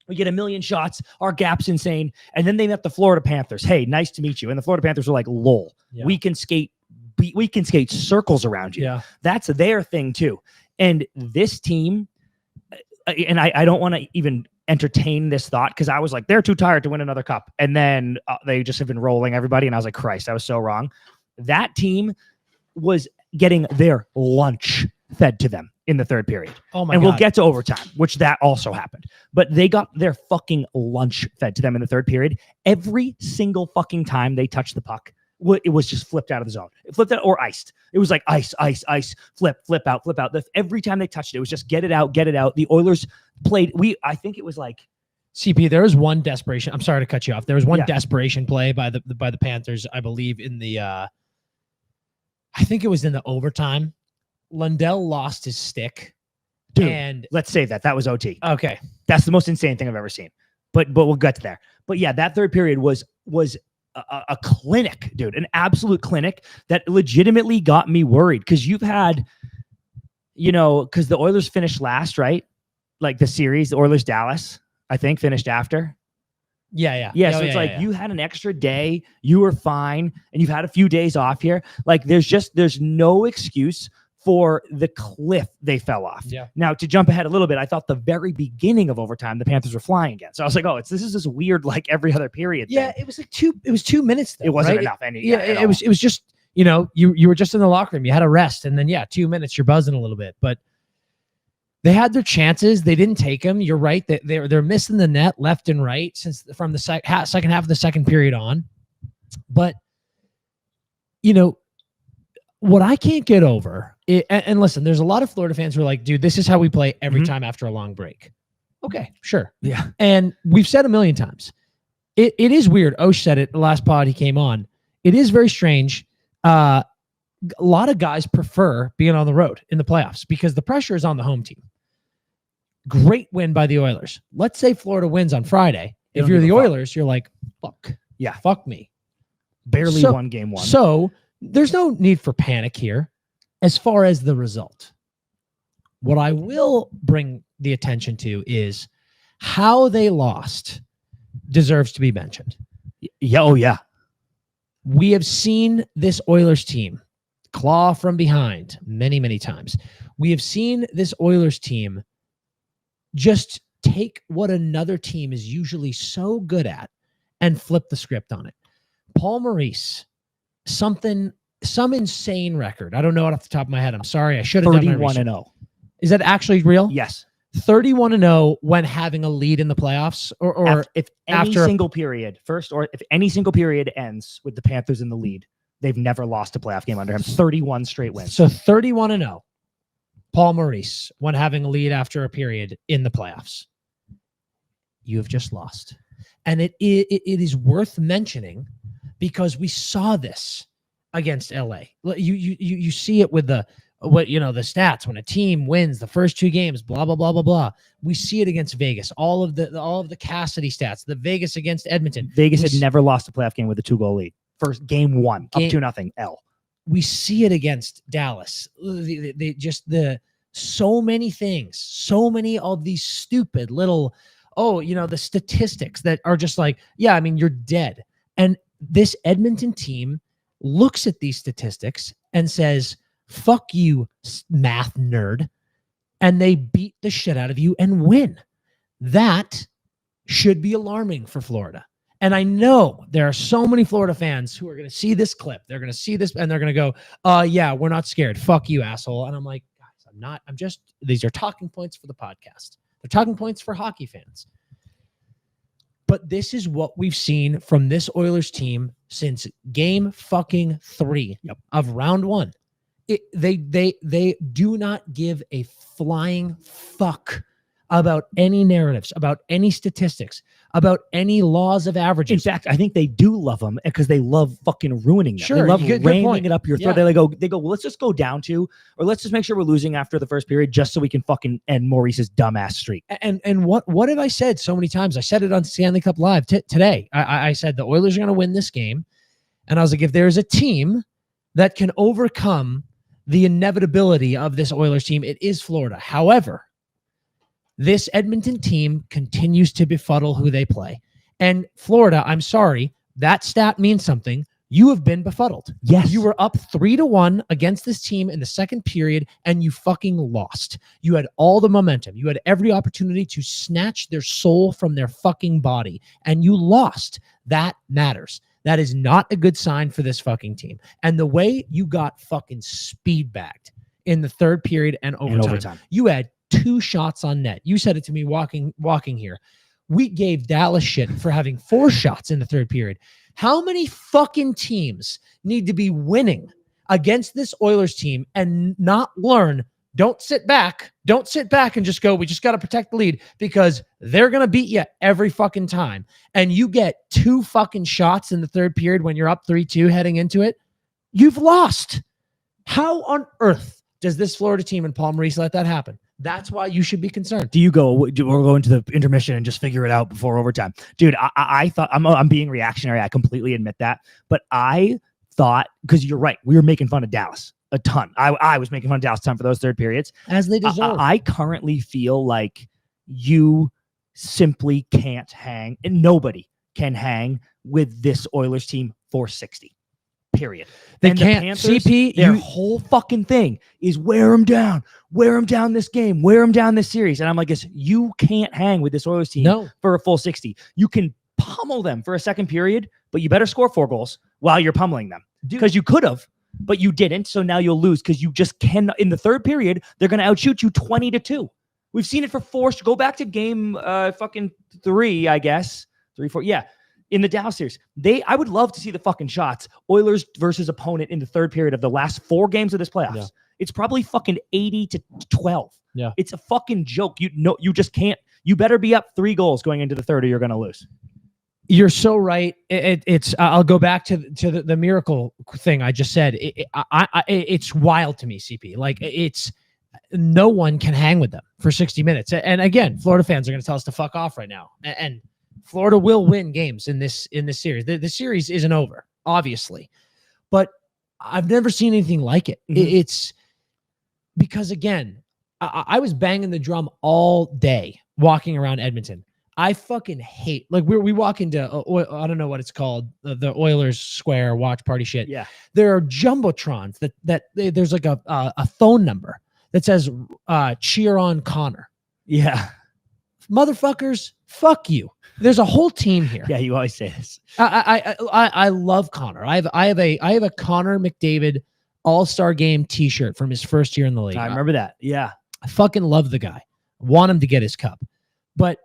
We get 1 million shots. Our gap's insane. And then they met the Florida Panthers. Hey, nice to meet you. And the Florida Panthers were like, lol, we can skate circles around you.
Yeah.
That's their thing too. And this team, and I don't want to even entertain this thought because I was like, they're too tired to win another cup. And then they just have been rolling everybody. And I was like, Christ, I was so wrong. That team was getting their lunch fed to them in the third period.
Oh my
God. And we'll get to overtime, which that also happened. But they got their fucking lunch fed to them in the third period. Every single fucking time they touched the puck, it was just flipped out of the zone. It flipped out or iced. It was like ice, flip out. Every time they touched it was just get it out. The Oilers played. I think it was like
CP. There was one desperation. I'm sorry to cut you off. There was one desperation play by the Panthers, I believe, in the. I think it was in the overtime. Lundell lost his stick.
Dude,
and
let's save that. That was OT.
Okay,
that's the most insane thing I've ever seen. But we'll get to there. But yeah, that third period was a clinic, dude, an absolute clinic that legitimately got me worried because you've had, because the Oilers finished last, right? Like the series, the Oilers Dallas, I think finished after.
Yeah.
So it's like you had an extra day, you were fine, and you've had a few days off here. Like there's no excuse for the cliff they fell off.
Yeah.
Now, to jump ahead a little bit, I thought the very beginning of overtime, the Panthers were flying again. So I was like, this is this weird, like every other period thing.
It was like 2 minutes though,
it wasn't
right?
enough.
It was just, you were just in the locker room. You had a rest, and then 2 minutes, you're buzzing a little bit. But they had their chances. They didn't take them. You're right. They're missing the net left and right from the second half of the second period on. But, what I can't get over, and listen, there's a lot of Florida fans who are like, dude, this is how we play every time after a long break. Okay, sure.
Yeah.
And we've said a million times. It is weird. Osh said it the last pod he came on. It is very strange. A lot of guys prefer being on the road in the playoffs because the pressure is on the home team. Great win by the Oilers. Let's say Florida wins on Friday. If you're the Oilers, you're like, fuck.
Yeah.
Fuck me.
Barely won game one.
So there's no need for panic here as far as the result. What I will bring the attention to is how they lost deserves to be mentioned.
Yeah. Oh, yeah.
We have seen this Oilers team claw from behind many, many times. We have seen this Oilers team just take what another team is usually so good at and flip the script on it. Paul Maurice, some insane record. I don't know it off the top of my head. I'm sorry. I should have done my research.
31-0.
Is that actually real?
Yes.
31-0 when having a lead in the playoffs, or
if any single period ends with the Panthers in the lead, they've never lost a playoff game under him. 31 straight wins.
So 31-0. Paul Maurice when having a lead after a period in the playoffs. You have just lost. And it is worth mentioning because we saw this against LA. You see it with the stats when a team wins the first two games, blah blah blah blah blah. We see it against Vegas. All of the Cassidy stats. The Vegas against Edmonton.
Vegas had never lost a playoff game with a 2-goal lead. First game one, up 2-0. L.
We see it against Dallas. So many things, so many of these stupid little, the statistics that are just like, yeah, I mean, you're dead. And this Edmonton team looks at these statistics and says, fuck you, math nerd. And they beat the shit out of you and win. That should be alarming for Florida. And I know there are so many Florida fans who are going to see this clip. They're going to see this and they're going to go, yeah, we're not scared. Fuck you, asshole. And I'm like, guys, these are talking points for the podcast. They're talking points for hockey fans. But this is what we've seen from this Oilers team since game fucking 3 of round 1. They do not give a flying fuck about any narratives, about any statistics, about any laws of averages.
In fact, I think they do love them because they love fucking ruining them.
Sure,
they love
good
ramming
point.
it up your throat. They go, well, let's just go down to, or let's just make sure we're losing after the first period just so we can fucking end Maurice's dumbass streak.
And what have I said so many times? I said it on Stanley Cup Live today. I said the Oilers are going to win this game. And I was like, if there's a team that can overcome the inevitability of this Oilers team, it is Florida. However, this Edmonton team continues to befuddle who they play. And Florida, I'm sorry, that stat means something. You have been befuddled.
Yes.
You were up 3-1 against this team in the second period, and you fucking lost. You had all the momentum. You had every opportunity to snatch their soul from their fucking body, and you lost. That matters. That is not a good sign for this fucking team. And the way you got fucking speed bagged in the third period and overtime. You had 2 shots on net. You said it to me walking here. We gave Dallas shit for having 4 shots in the third period. How many fucking teams need to be winning against this Oilers team and not learn? Don't sit back and just go, we just got to protect the lead, because they're going to beat you every fucking time. And you get 2 fucking shots in the third period when you're up 3-2 heading into it. You've lost. How on earth does this Florida team and Paul Maurice let that happen? That's why you should be concerned.
We'll go into the intermission and just figure it out before overtime. Dude, I thought I'm being reactionary. I completely admit that. But I thought, because you're right, we were making fun of Dallas a ton. I was making fun of Dallas a ton for those third periods.
As they deserve.
I currently feel like you simply can't hang, and nobody can hang with this Oilers team for 60. Period.
They
and
can't.
The Panthers,
CP,
their whole fucking thing is wear them down this game, wear them down this series. And I'm like, you can't hang with this Oilers team for a full 60. You can pummel them for a second period, but you better score 4 goals while you're pummeling them, because you could have, but you didn't. So now you'll lose because you just cannot. In the third period, they're going to outshoot you 20-2. We've seen it for 4. Go back to game fucking 3, I guess. 3, 4. Yeah. In the Dallas series, I would love to see the fucking shots. Oilers versus opponent in the third period of the last 4 games of this playoffs. Yeah. It's probably fucking 80-12.
Yeah, it's
a fucking joke. You just can't. You better be up 3 goals going into the third, or you're going to lose.
You're so right. It's. I'll go back to the miracle thing I just said. It's wild to me, CP. Like, it's no one can hang with them for 60 minutes. And again, Florida fans are going to tell us to fuck off right now. And Florida will win games in this series. The series isn't over. obviously, but I've never seen anything like it.
Mhm.
It's because, again, I was banging the drum all day walking around Edmonton. I fucking hate, like, we walk into, I don't know what it's called, the Oilers Square watch party shit.
Yeah.
There are jumbotrons that there's like a phone number that says cheer on Connor.
Yeah.
Motherfuckers, fuck you. There's a whole team here.
Yeah. You always say this.
I love Connor. I have a Connor McDavid All-Star Game T-shirt from his first year in the league.
I remember that. Yeah.
I fucking love the guy. Want him to get his cup, but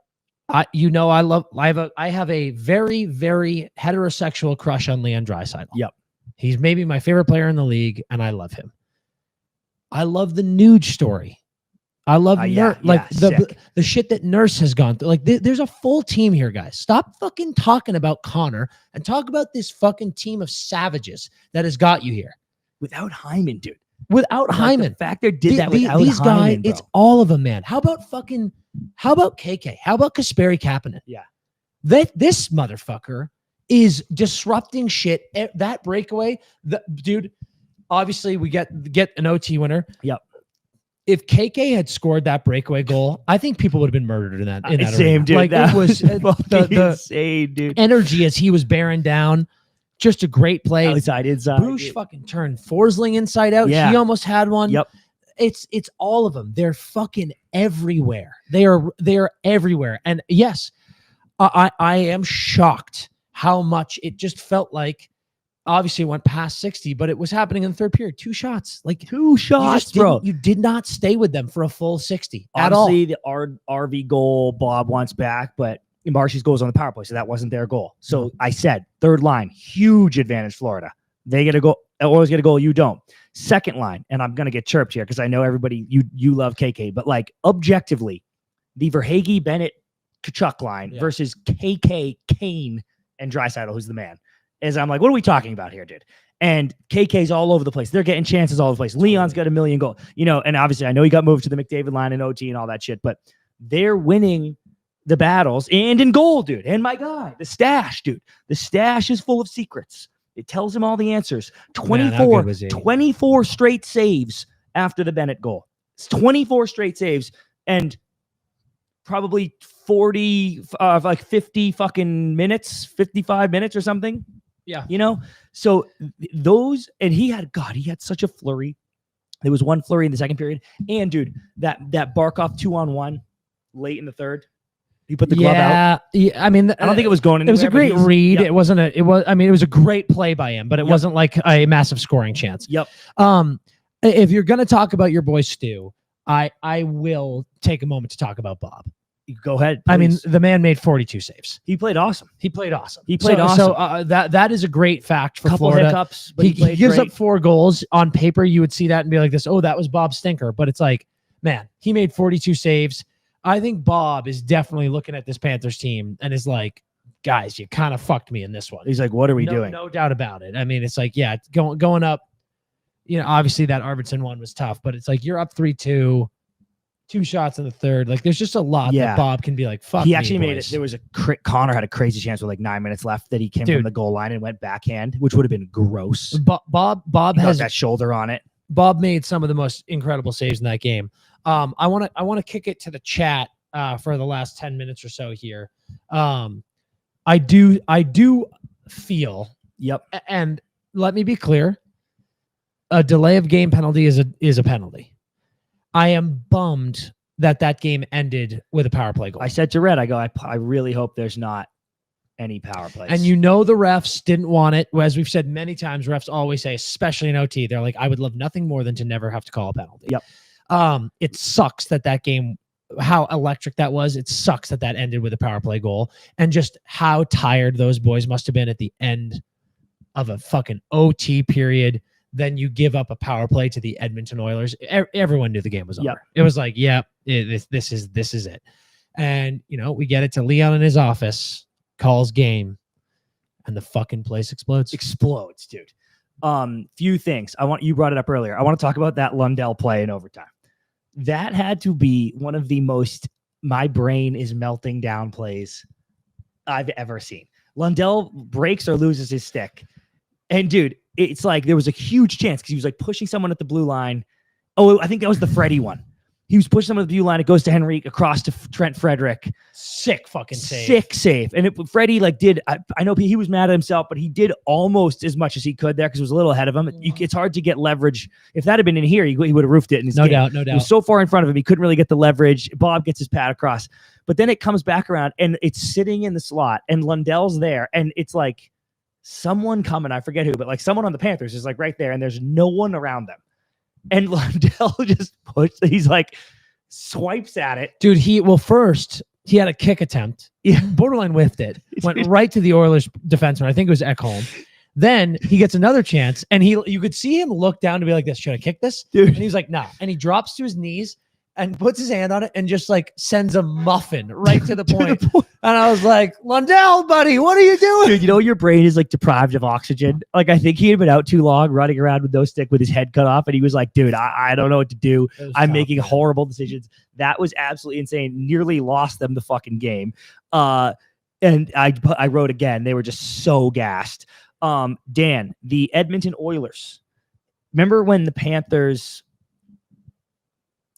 I have a very, very heterosexual crush on Leon Draisaitl.
Yep.
He's maybe my favorite player in the league, and I love him. I love the Nuge story. I love the shit that Nurse has gone through. Like, there's a full team here, guys. Stop fucking talking about Connor and talk about this fucking team of savages that has got you here.
Without Hyman, dude.
Without Hyman.
The fact they did that without
these
Hyman,
guys, it's all of them, man. How about KK? How about Kasperi Kapanen?
Yeah.
This motherfucker is disrupting shit. That breakaway, dude, obviously we get an OT winner.
Yep.
If KK had scored that breakaway goal, I think people would have been murdered in that
Same,
arena.
dude.
Like,
that
it was the
insane, dude.
energy as he was bearing down. Just a great play.
Inside.
Bruce fucking turned Forsling inside out.
Yeah.
He almost had one.
Yep.
It's all of them. They're fucking everywhere. They are everywhere. And yes, I am shocked how much it just felt like. Obviously, it went past 60, but it was happening in the third period. 2 shots,
bro.
You did not stay with them for a full 60 at all.
Obviously, the RV goal, Bob wants back, but Marshy's goal was on the power play, so that wasn't their goal. So I said, third line, huge advantage, Florida. They get a goal. Oilers get a goal. You don't. Second line, and I'm gonna get chirped here because I know everybody you love KK, but like objectively, the Verhaeghe, Bennett, Kachuk line versus KK, Kane, and Draisaitl, who's the man. As I'm like, what are we talking about here, dude? And KK's all over the place. They're getting chances all over the place. Leon's got a million goals, and obviously I know he got moved to the McDavid line and OT and all that shit, but they're winning the battles and in goal, dude. And my guy, the stash, dude. The stash is full of secrets. It tells him all the answers. 24 straight saves after the Bennett goal. It's 24 straight saves and probably 50 fucking minutes, 55 minutes or something.
Yeah.
So those, and he had such a flurry. There was one flurry in the second period. And dude, that Barkov 2-on-1 late in the third. He put the glove out.
Yeah. I mean,
I don't think it was going anywhere.
It was a great read.
Yep.
It was a great play by him, but it wasn't like a massive scoring chance.
Yep.
If you're going to talk about your boy Stu, I will take a moment to talk about Bob.
Go ahead, please.
I mean, the man made 42 saves.
He played awesome.
So that is a great fact for
Couple
Florida.
Hiccups, but
he gives
great.
up 4 goals. On paper, you would see that and be like this, oh, that was Bob Stinker. But it's like, man, he made 42 saves. I think Bob is definitely looking at this Panthers team and is like, guys, you kind of fucked me in this one.
He's like, what are we doing?
No doubt about it. I mean, it's like, yeah, going up, obviously that Arvidsson one was tough, but it's like you're up 3-2. 2 shots in the third. Like, there's just a lot that Bob can be like, fuck.
He actually
me,
made
boys.
it. There was Connor had a crazy chance with like 9 minutes left that he came from the goal line and went backhand, which would have been gross.
Bob has
that shoulder on it.
Bob made some of the most incredible saves in that game. I want to kick it to the chat for the last 10 minutes or so here. I do feel.
Yep.
And let me be clear. A delay of game penalty is a penalty. I am bummed that game ended with a power play goal.
I said to Red, I really hope there's not any power plays.
And the refs didn't want it. As we've said many times, refs always say, especially in OT, they're like, I would love nothing more than to never have to call a penalty.
Yep.
It sucks that game, how electric that was. It sucks that ended with a power play goal, and just how tired those boys must have been at the end of a fucking OT period. Then you give up a power play to the Edmonton Oilers. Everyone knew the game was over.
Yep.
It was like, this is it. And, we get it to Leon in his office, calls game, and the fucking place explodes.
Explodes, dude. Few things. You brought it up earlier. I want to talk about that Lundell play in overtime. That had to be one of the most my brain is melting down plays I've ever seen. Lundell breaks or loses his stick. And dude, it's like there was a huge chance because he was like pushing someone at the blue line. Oh, I think that was the Freddie one. He was pushing someone at the blue line. It goes to Henrique across to Trent Frederick.
Sick fucking save.
Sick save. And Freddie like did, I know he was mad at himself, but he did almost as much as he could there because it was a little ahead of him. It's hard to get leverage. If that had been in here, he would have roofed it in his
No
game.
doubt.
He was so far in front of him, he couldn't really get the leverage. Bob gets his pad across. But then it comes back around and it's sitting in the slot and Lundell's there. And it's like someone coming, I forget who, but like someone on the Panthers is like right there and there's no one around them. And Lundell just he's like, swipes at it.
Dude, first he had a kick attempt. Yeah, borderline whiffed it. Went right to the Oilers defenseman. I think it was Ekholm. Then he gets another chance, and you could see him look down to be like this. Should I kick this?
Dude.
And he's like, nah. And he drops to his knees and puts his hand on it and just like sends a muffin right to the point. And I was like, Lundell, buddy, what are you doing?
Dude, you know your brain is like deprived of oxygen. Like I think he had been out too long running around with no stick with his head cut off. And he was like, dude, I don't know what to do. I'm making horrible decisions. That was absolutely insane. Nearly lost them the fucking game. And I wrote again, they were just so gassed. Dan, the Edmonton Oilers. Remember when the Panthers...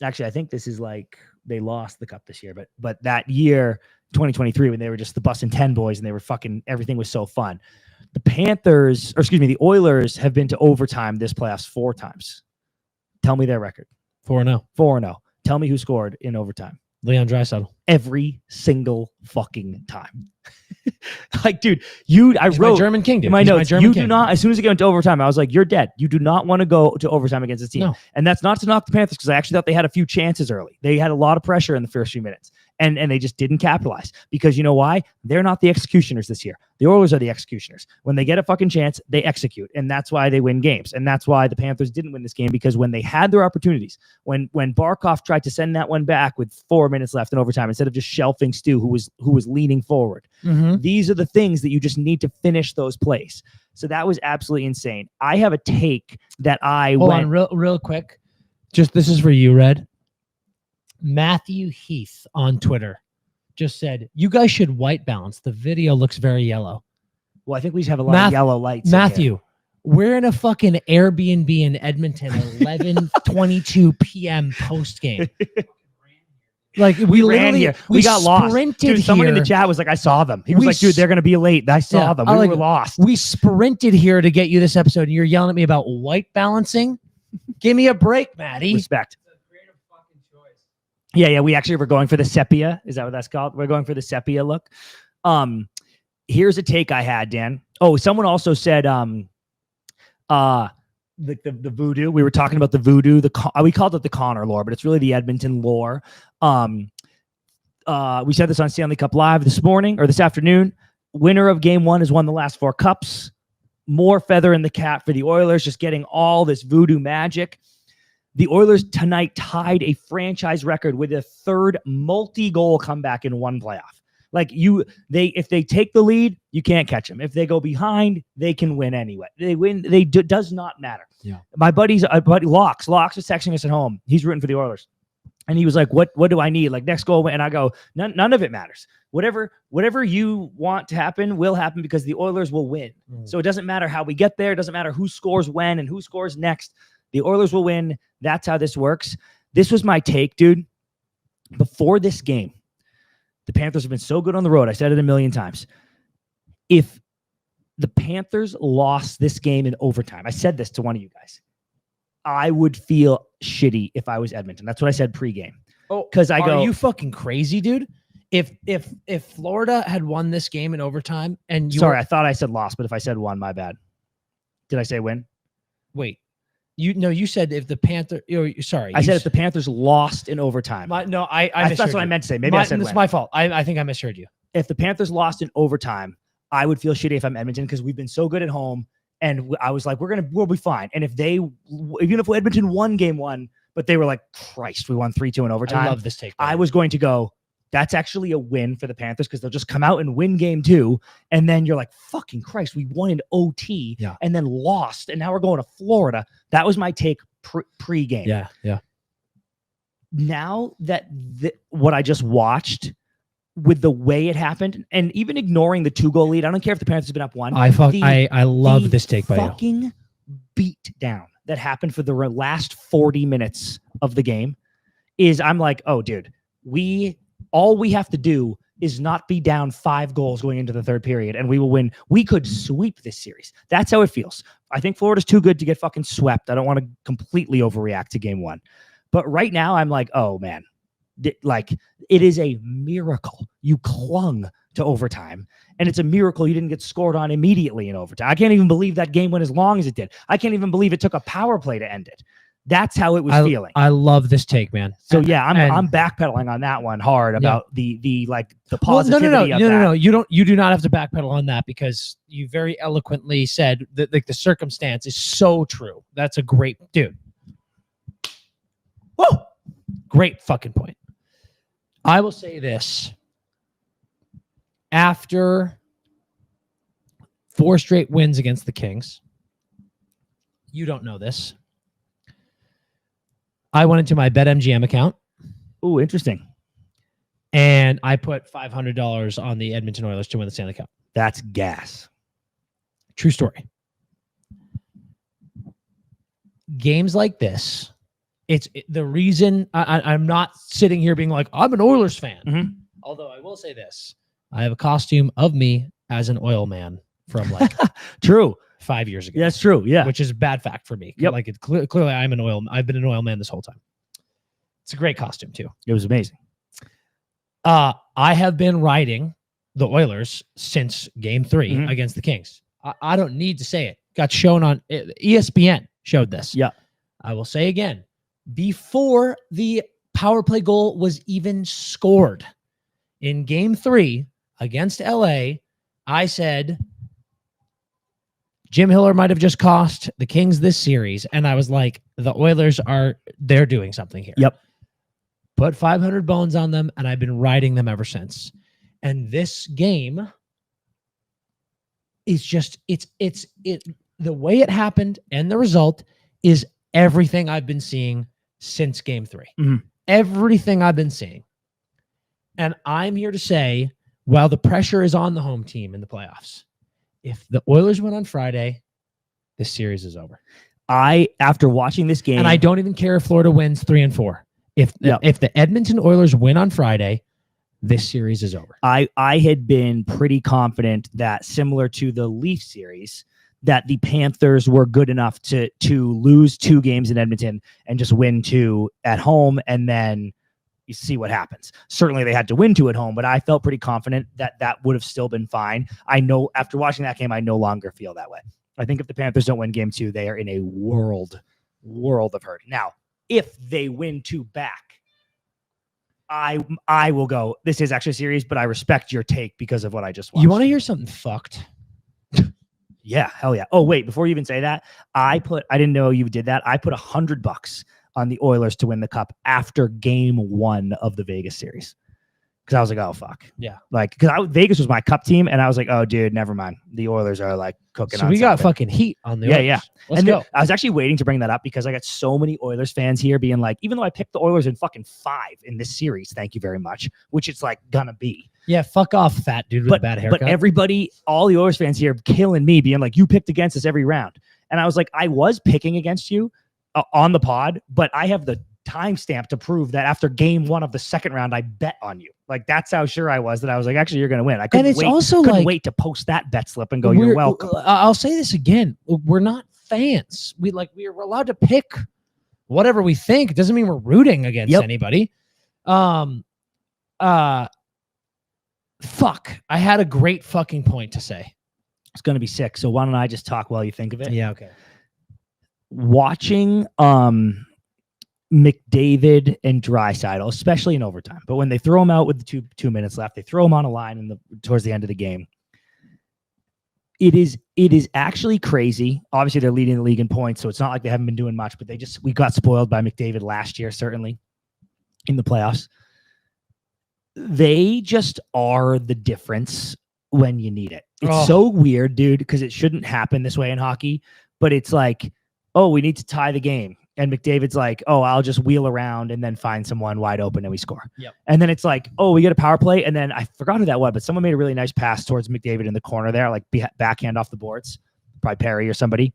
Actually, I think this is like they lost the cup this year, but that year, 2023, when they were just the Bus and 10 boys and they were fucking, everything was so fun. The Oilers have been to overtime this playoffs 4 times. Tell me their record.
4-0.
4-0. Tell me who scored in overtime.
Leon Draisaitl.
Every single fucking time. Like, dude, I wrote
my German king, dude.
My
He's
notes.
my
You
king.
do not. As soon as it got into overtime, I was like, "You're dead. You do not want to go to overtime against this team."
No.
And that's not to knock the Panthers because I actually thought they had a few chances early. They had a lot of pressure in the first few minutes, and they just didn't capitalize because you know why? They're not the executioners this year. The Oilers are the executioners. When they get a fucking chance, they execute, and that's why they win games. And that's why the Panthers didn't win this game because when they had their opportunities, when Barkov tried to send that one back with 4 minutes left in overtime instead of just shelving Stu, who was leaning forward.
Mm-hmm.
These are the things that you just need to finish those plays. So that was absolutely insane. I have a take that
Hold on, real quick. Just this is for you, Red. Matthew Heath on Twitter just said, "You guys should white balance. The video looks very yellow."
Well, I think we just have a lot of yellow lights.
Matthew, we're in a fucking Airbnb in Edmonton, 11:22 p.m. post game. Like we
ran here. We got lost. Dude, someone in the chat was like, I saw them. He was like, dude, they're going to be late. I saw them. We were lost.
We sprinted here to get you this episode. And you're yelling at me about white balancing. Give me a break, Maddie.
Respect. It's a creative fucking choice. Yeah. We actually were going for the sepia. Is that what that's called? We're going for the sepia look. Here's a take I had, Dan. Oh, someone also said, the voodoo. We were talking about the voodoo. We called it the Connor lore, but it's really the Edmonton lore. We said this on Stanley Cup Live this morning or this afternoon. Winner of game 1 has won the last 4 cups. More feather in the cap for the Oilers, just getting all this voodoo magic. The Oilers tonight tied a franchise record with a 3rd multi-goal comeback in one playoff. Like if they take the lead, you can't catch them. If they go behind, they can win anyway. They win. Does not matter.
Yeah.
My buddy Locks was texting us at home. He's rooting for the Oilers, and he was like, "What do I need? Like next goal?" And I go, "None of it matters. Whatever you want to happen will happen because the Oilers will win. So it doesn't matter how we get there. It doesn't matter who scores when and who scores next. The Oilers will win. That's how this works." This was my take, dude. Before this game, the Panthers have been so good on the road. I said it a million times. If the Panthers lost this game in overtime, I said this to one of you guys, I would feel shitty if I was Edmonton. That's what I said pregame.
Oh, because are you fucking crazy, dude? If Florida had won this game in overtime and
I thought I said lost, but if I said won, my bad. Did I say win?
Wait. You said if the Panther. I
said if the Panthers lost in overtime.
That's
what I meant to say. Maybe I said
it's my fault. I think I misheard you.
If the Panthers lost in overtime, I would feel shitty if I'm Edmonton because we've been so good at home, and I was like, we'll be fine. And even if Edmonton won game 1, but they were like, Christ, we won 3-2 in overtime.
I love this take.
I was going to go, that's actually a win for the Panthers because they'll just come out and win game 2. And then you're like, fucking Christ, we won in OT and then lost. And now we're going to Florida. That was my take pre-game.
Yeah.
Now that what I just watched, with the way it happened, and even ignoring the 2-goal lead, I don't care if the Panthers have been up 1.
I love this take by you.
Fucking beat down that happened for the last 40 minutes of the game is I'm like, oh, dude, all we have to do is not be down 5 goals going into the third period, and we will win. We could sweep this series. That's how it feels. I think Florida's too good to get fucking swept. I don't want to completely overreact to game 1. But right now, I'm like, oh, man. Like, it is a miracle you clung to overtime, and it's a miracle you didn't get scored on immediately in overtime. I can't even believe that game went as long as it did. I can't even believe it took a power play to end it. That's how it was feeling.
I love this take, man.
So yeah, I'm backpedaling on that one hard about the positivity of that.
No. You do not have to backpedal on that, because you very eloquently said that, like, the circumstance is so true. That's a great dude. Whoa, great fucking point. I will say this: after 4 straight wins against the Kings, you don't know this, I went into my BetMGM account.
Ooh, interesting.
And I put $500 on the Edmonton Oilers to win the Stanley Cup.
That's gas.
True story. Games like this, the reason I'm not sitting here being like, I'm an Oilers fan.
Mm-hmm.
Although I will say this: I have a costume of me as an oil man from like
true
5 years ago.
Yeah, that's true. Yeah.
Which is a bad fact for me.
Yep.
Like, clearly I've been an oil man this whole time. It's a great costume too.
It was amazing.
I have been riding the Oilers since game 3 against the Kings. I don't need to say it. Got shown on ESPN, showed this.
Yeah.
I will say again, before the power play goal was even scored in game 3 against LA, I said Jim Hiller might have just cost the Kings this series. And I was like, the Oilers they're doing something here.
Yep.
Put 500 bones on them, and I've been riding them ever since. And this game is just, the way it happened and the result is everything I've been seeing since game 3.
Mm-hmm.
Everything I've been seeing. And I'm here to say, while the pressure is on the home team in the playoffs, if the Oilers win on Friday, this series is over.
After watching this game,
and I don't even care if Florida wins 3-4. If the Edmonton Oilers win on Friday, this series is over.
I had been pretty confident that, similar to the Leafs series, that the Panthers were good enough to lose 2 games in Edmonton and just win 2 at home, and then you see what happens. Certainly they had to win 2 at home, but I felt pretty confident that would have still been fine. I know after watching that game, I no longer feel that way. I think if the Panthers don't win game 2, they are in a world of hurt. Now, if they win 2 back, I will go, this is actually serious, but I respect your take because of what I just watched.
You want to hear something fucked?
Yeah, hell yeah. Oh, wait, before you even say that, I didn't know you did that. I put $100 on the Oilers to win the cup after game 1 of the Vegas series. Because I was like, oh, fuck.
Yeah.
Like, because Vegas was my cup team, and I was like, oh, dude, never mind. The Oilers are like cooking on
So we got
something.
fucking heat on the Oilers.
Yeah.
Let's go.
I was actually waiting to bring that up because I got so many Oilers fans here being like, even though I picked the Oilers in fucking 5 in this series, thank you very much, which it's like gonna be.
Yeah, fuck off, fat dude with a bad haircut.
But everybody, all the Oilers fans here killing me, being like, you picked against us every round. And I was like, I was picking against you on the pod, but I have the timestamp to prove that after game 1 of the second round, I bet on you. Like, that's how sure I was that I was like, actually, you're going to win. I couldn't wait to post that bet slip and go, you're welcome.
I'll say this again. We're not fans. We're allowed to pick whatever we think. It doesn't mean we're rooting against anybody. Fuck. I had a great fucking point to say.
It's going to be sick. So why don't I just talk while you think of it?
Yeah. Okay.
Watching, McDavid and Draisaitl, especially in overtime. But when they throw him out with the two minutes left, they throw him on a line towards the end of the game. It is actually crazy. Obviously, they're leading the league in points, so it's not like they haven't been doing much, but we got spoiled by McDavid last year, certainly, in the playoffs. They just are the difference when you need it. It's so weird, dude, because it shouldn't happen this way in hockey, but it's like, oh, we need to tie the game. And McDavid's like, oh, I'll just wheel around and then find someone wide open and we score.
Yep.
And then it's like, oh, we get a power play. And then I forgot who that was, but someone made a really nice pass towards McDavid in the corner there, like backhand off the boards, probably Perry or somebody.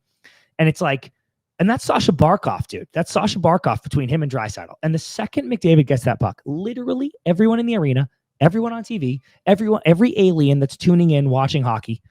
And it's like, and that's Sasha Barkov, dude. That's Sasha Barkov between him and Draisaitl. And the second McDavid gets that puck, literally everyone in the arena, everyone on TV, every alien that's tuning in watching hockey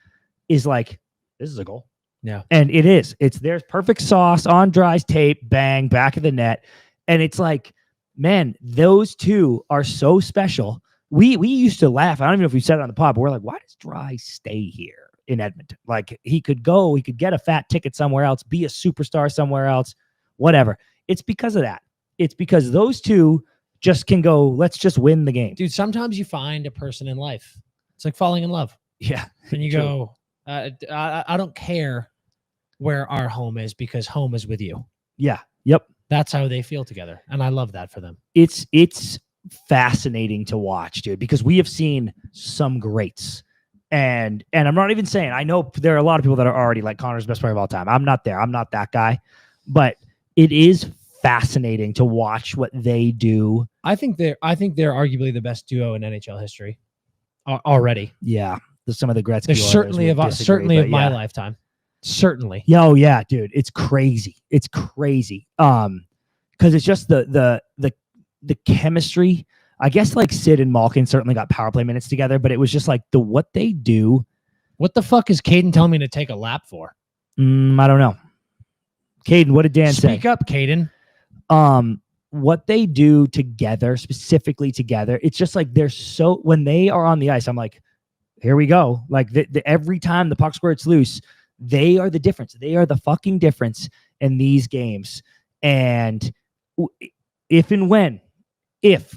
is like, this is a goal.
Yeah.
And it is. There's perfect sauce on Dry's tape, bang, back of the net. And it's like, man, those two are so special. We used to laugh. I don't even know if we said it on the pod, but we're like, why does Dry stay here in Edmonton? Like he could get a fat ticket somewhere else, be a superstar somewhere else, whatever. It's because of that. It's because those two just can go, let's just win the game.
Dude, sometimes you find a person in life. It's like falling in love.
Yeah.
And you go, I don't care where our home is because home is with you.
Yeah. Yep.
That's how they feel together. And I love that for them.
It's fascinating to watch, dude, because we have seen some greats. And I'm not even saying, I know there are a lot of people that are already like Connor's best player of all time. I'm not there. I'm not that guy. But it is fascinating to watch what they do.
I think they're arguably the best duo in NHL history already.
Yeah. Some of the Gretzky.
They're certainly of my lifetime. Certainly.
Yo, yeah, dude. It's crazy. It's crazy. Because it's just the chemistry. I guess like Sid and Malkin certainly got power play minutes together, but it was just like what they do.
What the fuck is Caden telling me to take a lap for?
I don't know. Caden, what did Dan say?
Speak up, Caden.
What they do together, specifically together, it's just like they're so, when they are on the ice, I'm like, here we go. Like every time the puck squirts loose, they are the difference. They are the fucking difference in these games. And if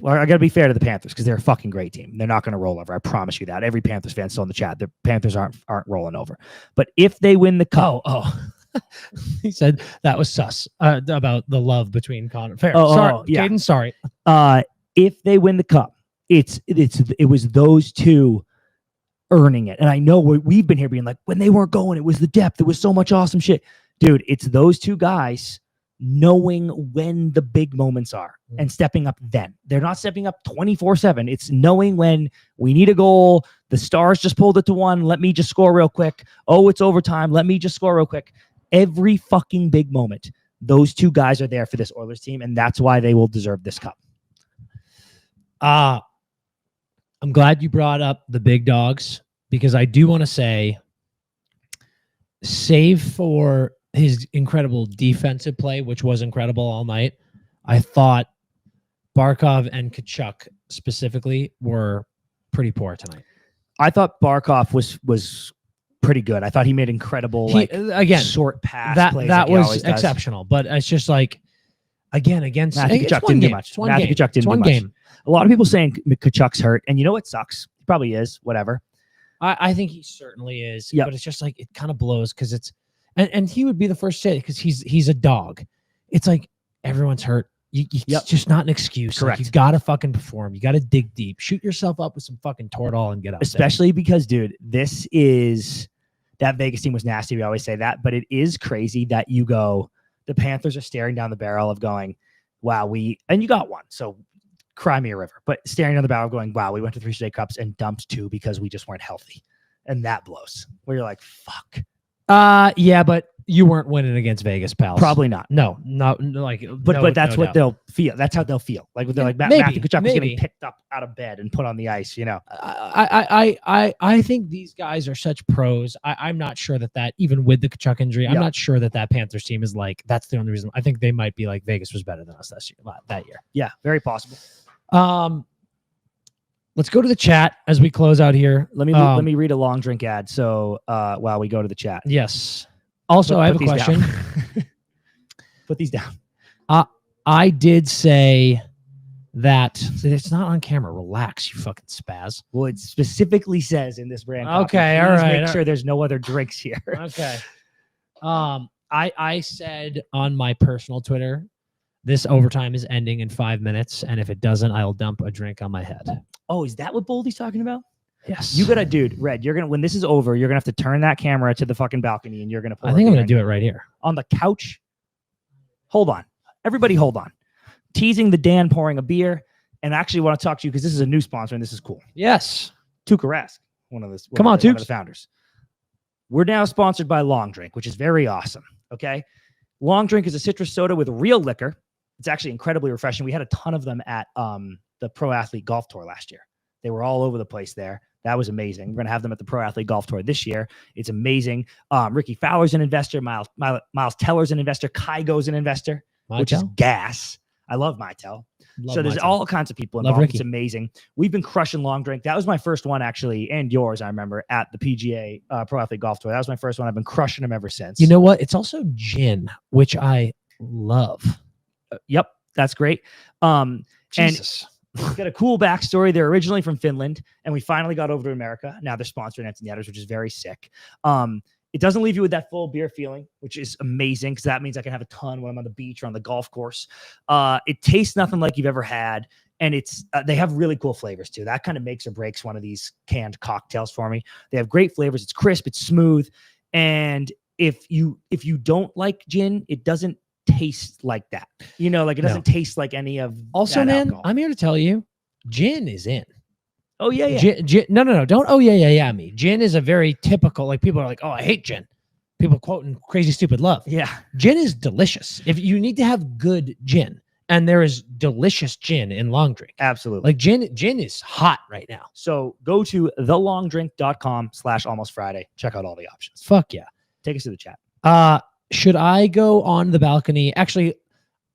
I got to be fair to the Panthers because they're a fucking great team. They're not going to roll over. I promise you that. Every Panthers fan still in the chat. The Panthers aren't rolling over. But if they win the cup,
he said that was sus about the love between Connor. Fair.
Yeah.
Caden, sorry.
If they win the cup, it was those two earning it. And I know we've been here being like, when they weren't going, it was the depth. It was so much awesome shit. Dude, it's those two guys knowing when the big moments are and stepping up then. They're not stepping up 24/7. It's knowing when we need a goal. The Stars just pulled it to 1. Let me just score real quick. Oh, it's overtime. Let me just score real quick. Every fucking big moment, those two guys are there for this Oilers team, and that's why they will deserve this cup.
I'm glad you brought up the big dogs because I do want to say, save for his incredible defensive play, which was incredible all night, I thought Barkov and Tkachuk specifically were pretty poor tonight.
I thought Barkov was pretty good. I thought he made incredible short pass plays.
That was exceptional, but it's just like, again, against
Matthew Tkachuk didn't do much. Matthew Tkachuk didn't do much. A lot of people saying Tkachuk's hurt, and you know what sucks? He probably is, whatever.
I think he certainly is,
yep.
But it's just like, it kind of blows because it's, and he would be the first to say it because he's a dog. It's like, everyone's hurt. It's just not an excuse.
Correct.
Like, you got to fucking perform. You got to dig deep. Shoot yourself up with some fucking Toradol and get out.
Especially because, dude, this is, that Vegas team was nasty. We always say that, but it is crazy that you go, the Panthers are staring down the barrel of going, wow, and you got one. So cry me a river, but staring down the barrel going, wow, we went to 3 straight cups and dumped 2 because we just weren't healthy. And that blows where you're like, fuck.
Yeah, but you weren't winning against Vegas, pals.
Probably not.
No, not like,
but that's what they'll feel. That's how they'll feel. Like they're like, Matthew Tkachuk is getting picked up out of bed and put on the ice, you know.
I think these guys are such pros. I'm not sure that even with the Tkachuk injury, I'm not sure that Panthers team is like, that's the only reason. I think they might be like, Vegas was better than us that year.
Yeah, very possible.
Let's go to the chat as we close out here.
Let me read a long drink ad. So while we go to the chat.
Yes. Also, I have a question.
Put these down.
I did say that it's not on camera. Relax, you fucking spaz.
Well, it specifically says in this brand.
Okay, all right.
Make sure there's no other drinks here.
Okay. I said on my personal Twitter, this overtime is ending in 5 minutes, and if it doesn't, I'll dump a drink on my head.
Oh, is that what Boldy's talking about?
Yes.
You gotta, dude, Red, you're gonna, when this is over, you're gonna have to turn that camera to the fucking balcony and you're gonna pull
I think I'm gonna do it right here.
on the couch. Hold on. everybody hold on. Teasing the Dan pouring a beer, and I actually want to talk to you because this is a new sponsor and this is cool.
Yes.
Tuukka Rask, one of the founders. We're now sponsored by Long Drink, which is very awesome. Okay. Long Drink is a citrus soda with real liquor. It's actually incredibly refreshing. We had a ton of them at the Pro Athlete Golf Tour last year. They were all over the place there. That was amazing. We're going to have them at the Pro Athlete Golf Tour this year. It's amazing. Ricky Fowler's an investor. Miles Teller's an investor. Kygo's an investor, which is gas. I love Mitel. So there's all kinds of people involved. It's amazing. We've been crushing Long Drink. That was my first one, actually, and yours, I remember, at the PGA Pro Athlete Golf Tour. That was my first one. I've been crushing them ever since.
You know what? It's also gin, which I love.
Yep, that's great.
Jesus.
And got a cool backstory. They're originally from Finland, and we finally got over to America. Now they're sponsoring Edmonton Yetters, which is very sick. It doesn't leave you with that full beer feeling, which is amazing because that means I can have a ton when I'm on the beach or on the golf course. It tastes nothing like you've ever had, and it's they have really cool flavors too. That kind of makes or breaks one of these canned cocktails for me. They have great flavors. It's crisp, it's smooth, and if you don't like gin, it doesn't taste like that. You know, like it doesn't taste like any of.
Also,
that
man,
alcohol.
I'm here to tell you, gin is in.
Oh yeah.
No. Don't. Oh yeah. Me. Gin is a very typical. Like people are like, oh, I hate gin. People quoting Crazy Stupid Love.
Yeah.
Gin is delicious. If you need to have good gin, and there is delicious gin in Long Drink.
Absolutely.
Like gin is hot right now.
So go to thelongdrink.com/almostfriday. Check out all the options.
Fuck yeah.
Take us to the chat.
Should I go on the balcony? Actually,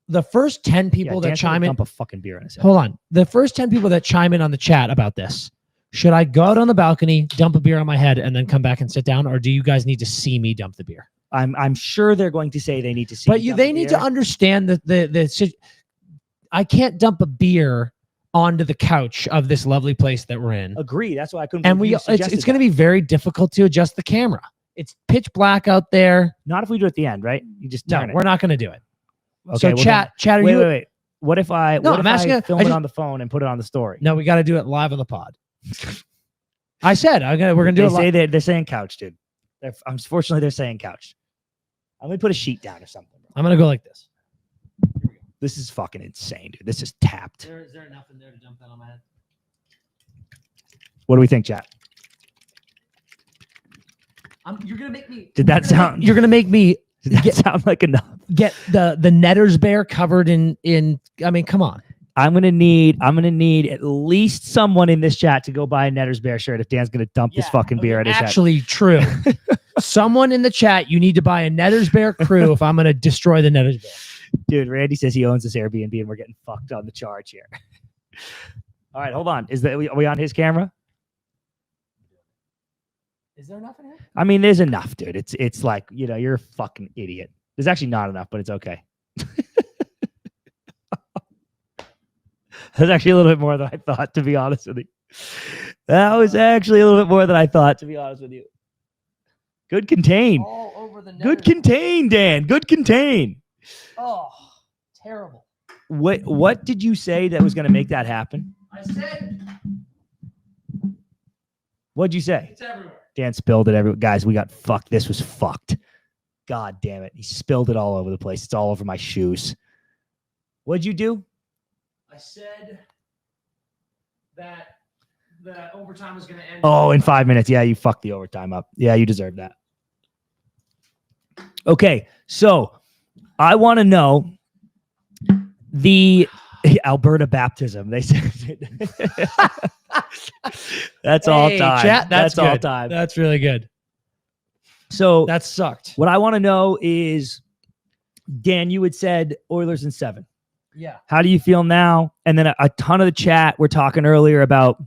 the first 10 people that chime in.
Dump a fucking beer in his head.
Hold on. The first 10 people that chime in on the chat about this. Should I go out on the balcony, dump a beer on my head, and then come back and sit down, or do you guys need to see me dump the beer?
I'm sure they're going to say they need to see.
But they need to understand that the I can't dump a beer onto the couch of this lovely place that we're in.
Agree. That's why I couldn't.
And it's going to be very difficult to adjust the camera. It's pitch black out there.
Not if we do it at the end, right? You just turn it.
We're not going to do it.
Okay,
so chat.
Wait. What if I film it on the phone and put it on the story?
No, we got to do it live on the pod. I said we're gonna do it.
They're saying couch, dude. Unfortunately, they're saying couch. I'm gonna put a sheet down or something.
I'm gonna go like this.
This is fucking insane, dude. This is tapped.
Is there enough in there to dump that on my head?
What do we think, chat?
You're gonna make me.
Did that sound?
You're gonna make me.
Did that sound like enough?
Get the Netters bear covered in. I mean, come on.
I'm gonna need at least someone in this chat to go buy a Netters bear shirt if Dan's gonna dump this fucking beer at his head.
Actually, true. Someone in the chat, you need to buy a Netters bear crew if I'm gonna destroy the Netters bear.
Dude, Randy says he owns this Airbnb and we're getting fucked on the charge here. All right, hold on. Are we on his camera?
Is there enough in here?
I mean, there's enough, dude. It's like, you're a fucking idiot. There's actually not enough, but it's okay. That's actually a little bit more than I thought, to be honest with you. That was actually a little bit more than I thought, to be honest with you. Good contain.
All over the
Good contain, Dan. Good contain.
Oh, terrible.
What did you say that was going to make that happen?
I said.
What'd you say?
It's everywhere.
Dan spilled it everywhere. Guys, we got fucked. This was fucked. God damn it. He spilled it all over the place. It's all over my shoes. What'd you do?
I said that the overtime was going to end.
Oh, in 5 minutes. Yeah, you fucked the overtime up. Yeah, you deserve that. Okay, so I want to know the Alberta baptism. They said that's all time.
Chat, that's
all
good.
time.
That's really good.
So
that sucked.
What I want to know is, Dan, you had said Oilers in 7.
Yeah.
How do you feel now? And then a ton of the chat, we're talking earlier about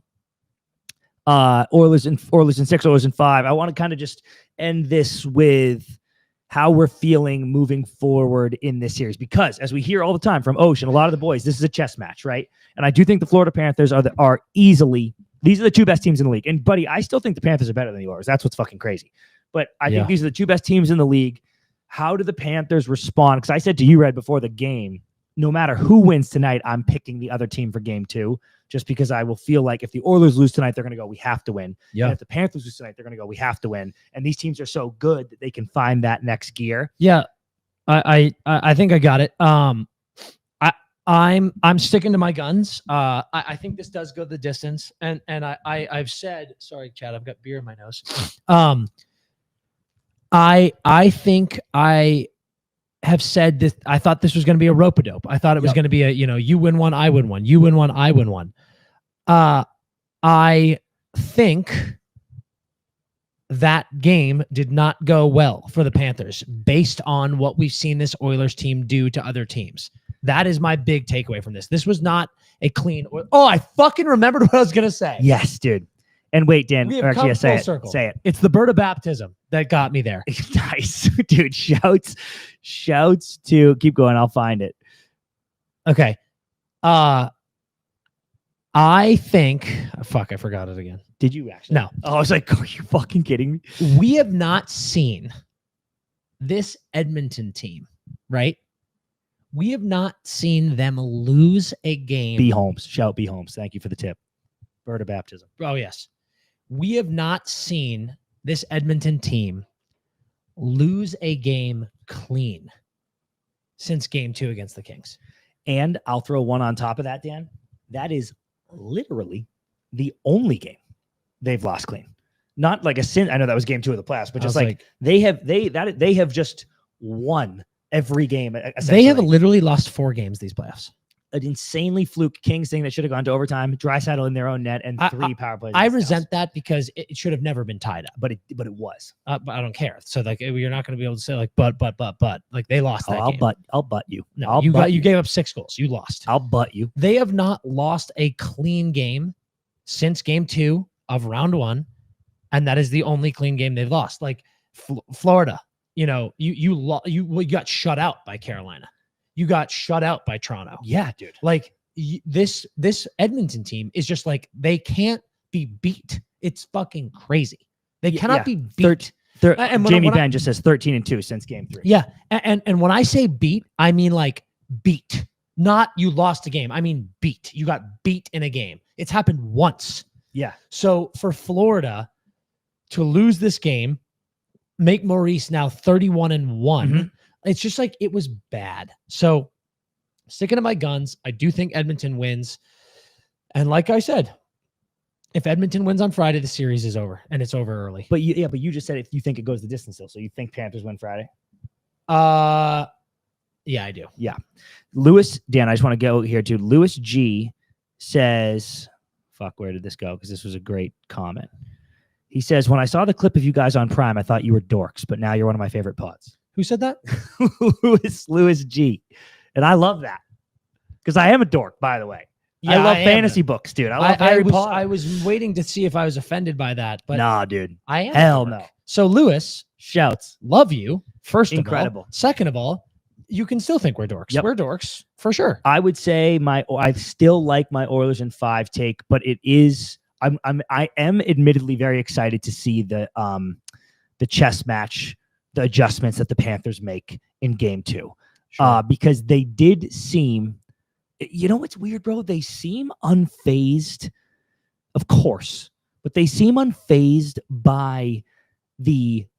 Oilers in 6, Oilers in 5. I want to kind of just end this with how we're feeling moving forward in this series, because as we hear all the time from Ocean, a lot of the boys, this is a chess match, right? And I do think the Florida Panthers are easily, these are the two best teams in the league. And buddy, I still think the Panthers are better than the Oilers. That's what's fucking crazy. But I think these are the two best teams in the league. How do the Panthers respond? Because I said to you, Red, before the game, no matter who wins tonight, I'm picking the other team for game 2, just because I will feel like if the Oilers lose tonight, they're going to go, we have to win.
Yeah.
And if the Panthers lose tonight, they're going to go, we have to win. And these teams are so good that they can find that next gear.
Yeah. I think I got it. I'm sticking to my guns. I think this does go the distance, and I've said, sorry, Chad, I've got beer in my nose. I think I have said this. I thought this was going to be a rope-a-dope. I thought it was going to be a, you win one, I win one. You win one, I win one. I think that game did not go well for the Panthers based on what we've seen this Oilers team do to other teams. That is my big takeaway from this. This was not a clean. Oh, I fucking remembered what I was going to say.
Yes, dude. And wait, Dan, actually, say it.
Circle.
Say it.
It's the bird of baptism that got me there.
Nice, dude. Shouts to keep going. I'll find it.
Okay. I think, fuck, I forgot it again.
Did you actually?
No.
Oh, I was like, are you fucking kidding me?
We have not seen this Edmonton team, right? We have not seen them lose a game.
B. Holmes. Shout B. Holmes. Thank you for the tip. Bird of baptism.
Oh, yes. We have not seen this Edmonton team lose a game clean since game 2 against the Kings.
And I'll throw one on top of that, Dan. That is literally the only game they've lost clean. Not like a sin. I know that was game 2 of the playoffs, but just like they have just won every game.
They have literally lost 4 games these playoffs.
An insanely fluke Kings thing that should have gone to overtime, Draisaitl in their own net, and 3 power plays.
I resent that because it should have never been tied up.
But it was.
But I don't care. So like you're not going to be able to say like but like they lost that game.
I'll butt you.
No, you gave up 6 goals. You lost.
I'll butt you.
They have not lost a clean game since game 2 of round 1, and that is the only clean game they've lost. Like Florida, you got shut out by Carolina. You got shut out by Toronto.
Yeah, dude.
Like this Edmonton team is just like, they can't be beat. It's fucking crazy. They cannot be beat.
Jamie Benn just says 13-2 since game 3.
Yeah. And when I say beat, I mean like beat, not you lost a game. I mean beat. You got beat in a game. It's happened once.
Yeah.
So for Florida to lose this game, make Maurice now 31-1. It's just like, it was bad. So sticking to my guns, I do think Edmonton wins. And like I said, if Edmonton wins on Friday, the series is over, and it's over early.
But you just said if you think it goes the distance still. So you think Panthers win Friday?
Yeah, I do.
Yeah. Lewis, Dan, I just want to go here too. Lewis G says, fuck, where did this go? Because this was a great comment. He says, when I saw the clip of you guys on Prime, I thought you were dorks, but now you're one of my favorite pods.
Who said that?
Lewis G. And I love that. Because I am a dork, by the way. Yeah, I love fantasy books, dude. I love Harry Potter.
I was waiting to see if I was offended by that, but
nah, dude.
I am.
Hell no.
So Lewis,
shouts.
Love you. First
Incredible.
Of all. Second of all, you can still think we're dorks.
Yep.
We're dorks for sure.
I would say I still like my Oilers in 5 take, but it is I am admittedly very excited to see the chess match, the adjustments that the Panthers make in game 2. Sure. Because they did seem, what's weird, bro? They seem unfazed, of course, but they seem unfazed by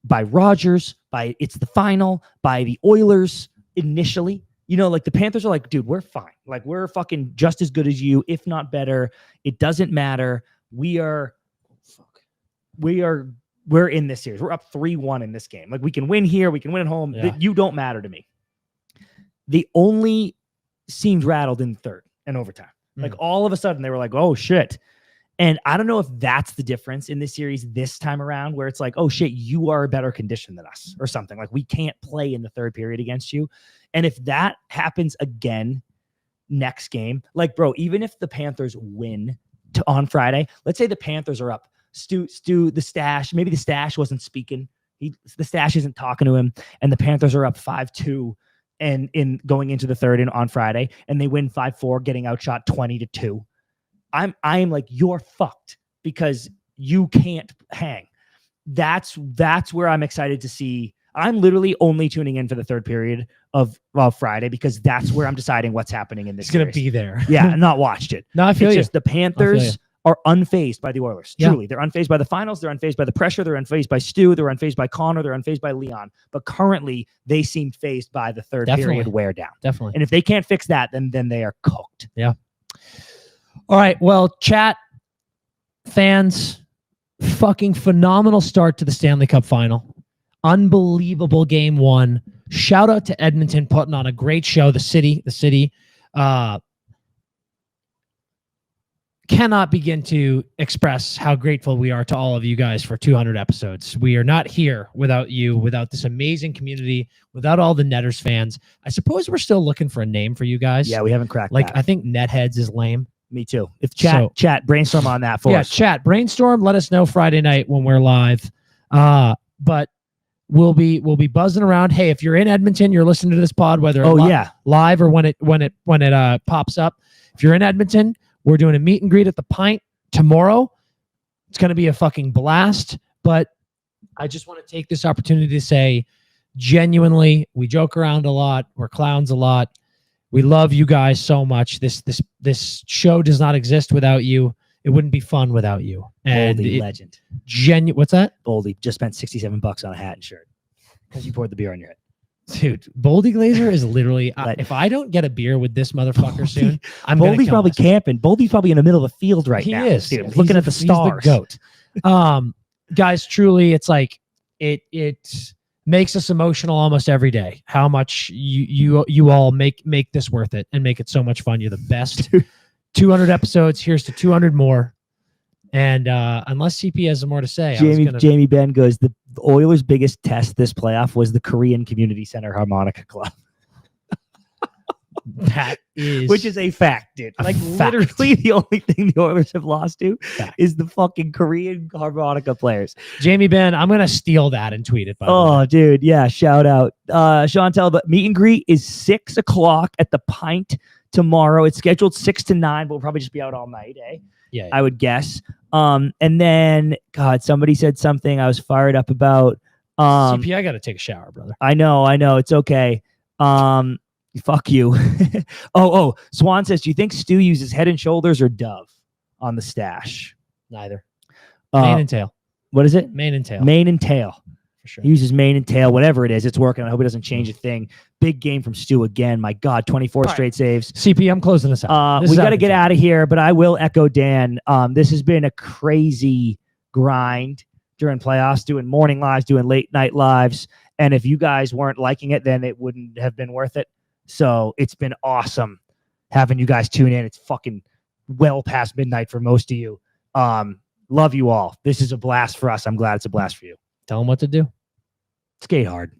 Rogers, by it's the final, by the Oilers initially. Like the Panthers are like, dude, we're fine. Like we're fucking just as good as you, if not better. It doesn't matter. We're in this series. We're up 3-1 in this game. Like we can win here. We can win at home.
Yeah.
You don't matter to me. They only seemed rattled in third and overtime. Like all of a sudden they were like, oh shit. And I don't know if that's the difference in this series this time around, where it's like, oh shit, you are a better condition than us or something. Like we can't play in the third period against you. And if that happens again next game, like bro, even if the Panthers win on Friday, let's say the Panthers are up. Stu, the stash, maybe the stash wasn't speaking. The stash isn't talking to him, and the Panthers are up 5-2 and in going into the third and on Friday, and they win 5-4, getting outshot 20-2. I am like, you're fucked because you can't hang. That's where I'm excited to see. I'm literally only tuning in for the third period of Friday because that's where I'm deciding what's happening in this.
It's going to be there.
Yeah, not watched it.
No, I feel
it's
you.
just the Panthers are unfazed by the Oilers.
Yeah.
Truly, they're unfazed by the finals. They're unfazed by the pressure. They're unfazed by Stu. They're unfazed by Connor. They're unfazed by Leon. But currently, they seem phased by the third period wear down.
Definitely.
And if they can't fix that, then they are cooked.
Yeah. All right. Well, chat fans, fucking phenomenal start to the Stanley Cup final. Unbelievable game one. Shout out to Edmonton putting on a great show. The city cannot begin to express how grateful we are to all of you guys for 200 episodes. We are not here without you, without this amazing community, without all the Netters fans. I suppose we're still looking for a name for you guys.
Yeah, we haven't cracked
like
that.
I think Netheads is lame.
Me too. If chat brainstorm on that for us.
Chat brainstorm. Let us know Friday night when we're live. But we'll be buzzing around. Hey, if you're in Edmonton, you're listening to this pod, whether live or when it pops up. If you're in Edmonton, we're doing a meet and greet at the Pint tomorrow. It's going to be a fucking blast. But I just want to take this opportunity to say, genuinely, we joke around a lot. We're clowns a lot. We love you guys so much. This show does not exist without you. It wouldn't be fun without you. And
Boldy legend.
What's that?
Boldy just spent $67 on a hat and shirt because you poured the beer on your head.
Dude, Boldy Glazer is literally. If I don't get a beer with this motherfucker soon, I'm gonna
Boldy's probably camping. Boldy's probably in the middle of the field right now.
He is,
dude, looking at the stars.
He's the goat. Guys, truly, it's like it makes us emotional almost every day. How much you all make this worth it and make it so much fun. You're the best. 200 episodes. Here's to 200 more. And unless CP has more to say,
Jamie Ben goes, the Oilers' biggest test this playoff was the Korean Community Center Harmonica Club.
That is,
which is a fact, dude. Like fact. Literally, the only thing the Oilers have lost to is the fucking Korean harmonica players.
Jamie Ben, I'm gonna steal that and tweet it.
Dude, yeah, shout out, Chantel. The meet and greet is 6 o'clock at the Pint tomorrow. It's scheduled 6 to 9, but we'll probably just be out all night, eh?
Yeah.
I would guess. And then, God, somebody said something I was fired up about.
CP, I got to take a shower, brother.
I know. It's okay. Fuck you. Swan says, do you think Stu uses Head and Shoulders or Dove on the stash?
Neither. Mane and tail.
What is it?
Mane and tail.
Mane and tail.
For sure.
He uses mane and tail, whatever it is. It's working. I hope it doesn't change a thing. Big game from Stu again. My God, 24 straight saves.
CP, I'm closing this out.
We got to get out of here, but I will echo Dan. This has been a crazy grind during playoffs, doing morning lives, doing late night lives. And if you guys weren't liking it, then it wouldn't have been worth it. So it's been awesome having you guys tune in. It's fucking well past midnight for most of you. Love you all. This is a blast for us. I'm glad it's a blast for you.
Tell them what to do.
Skate hard.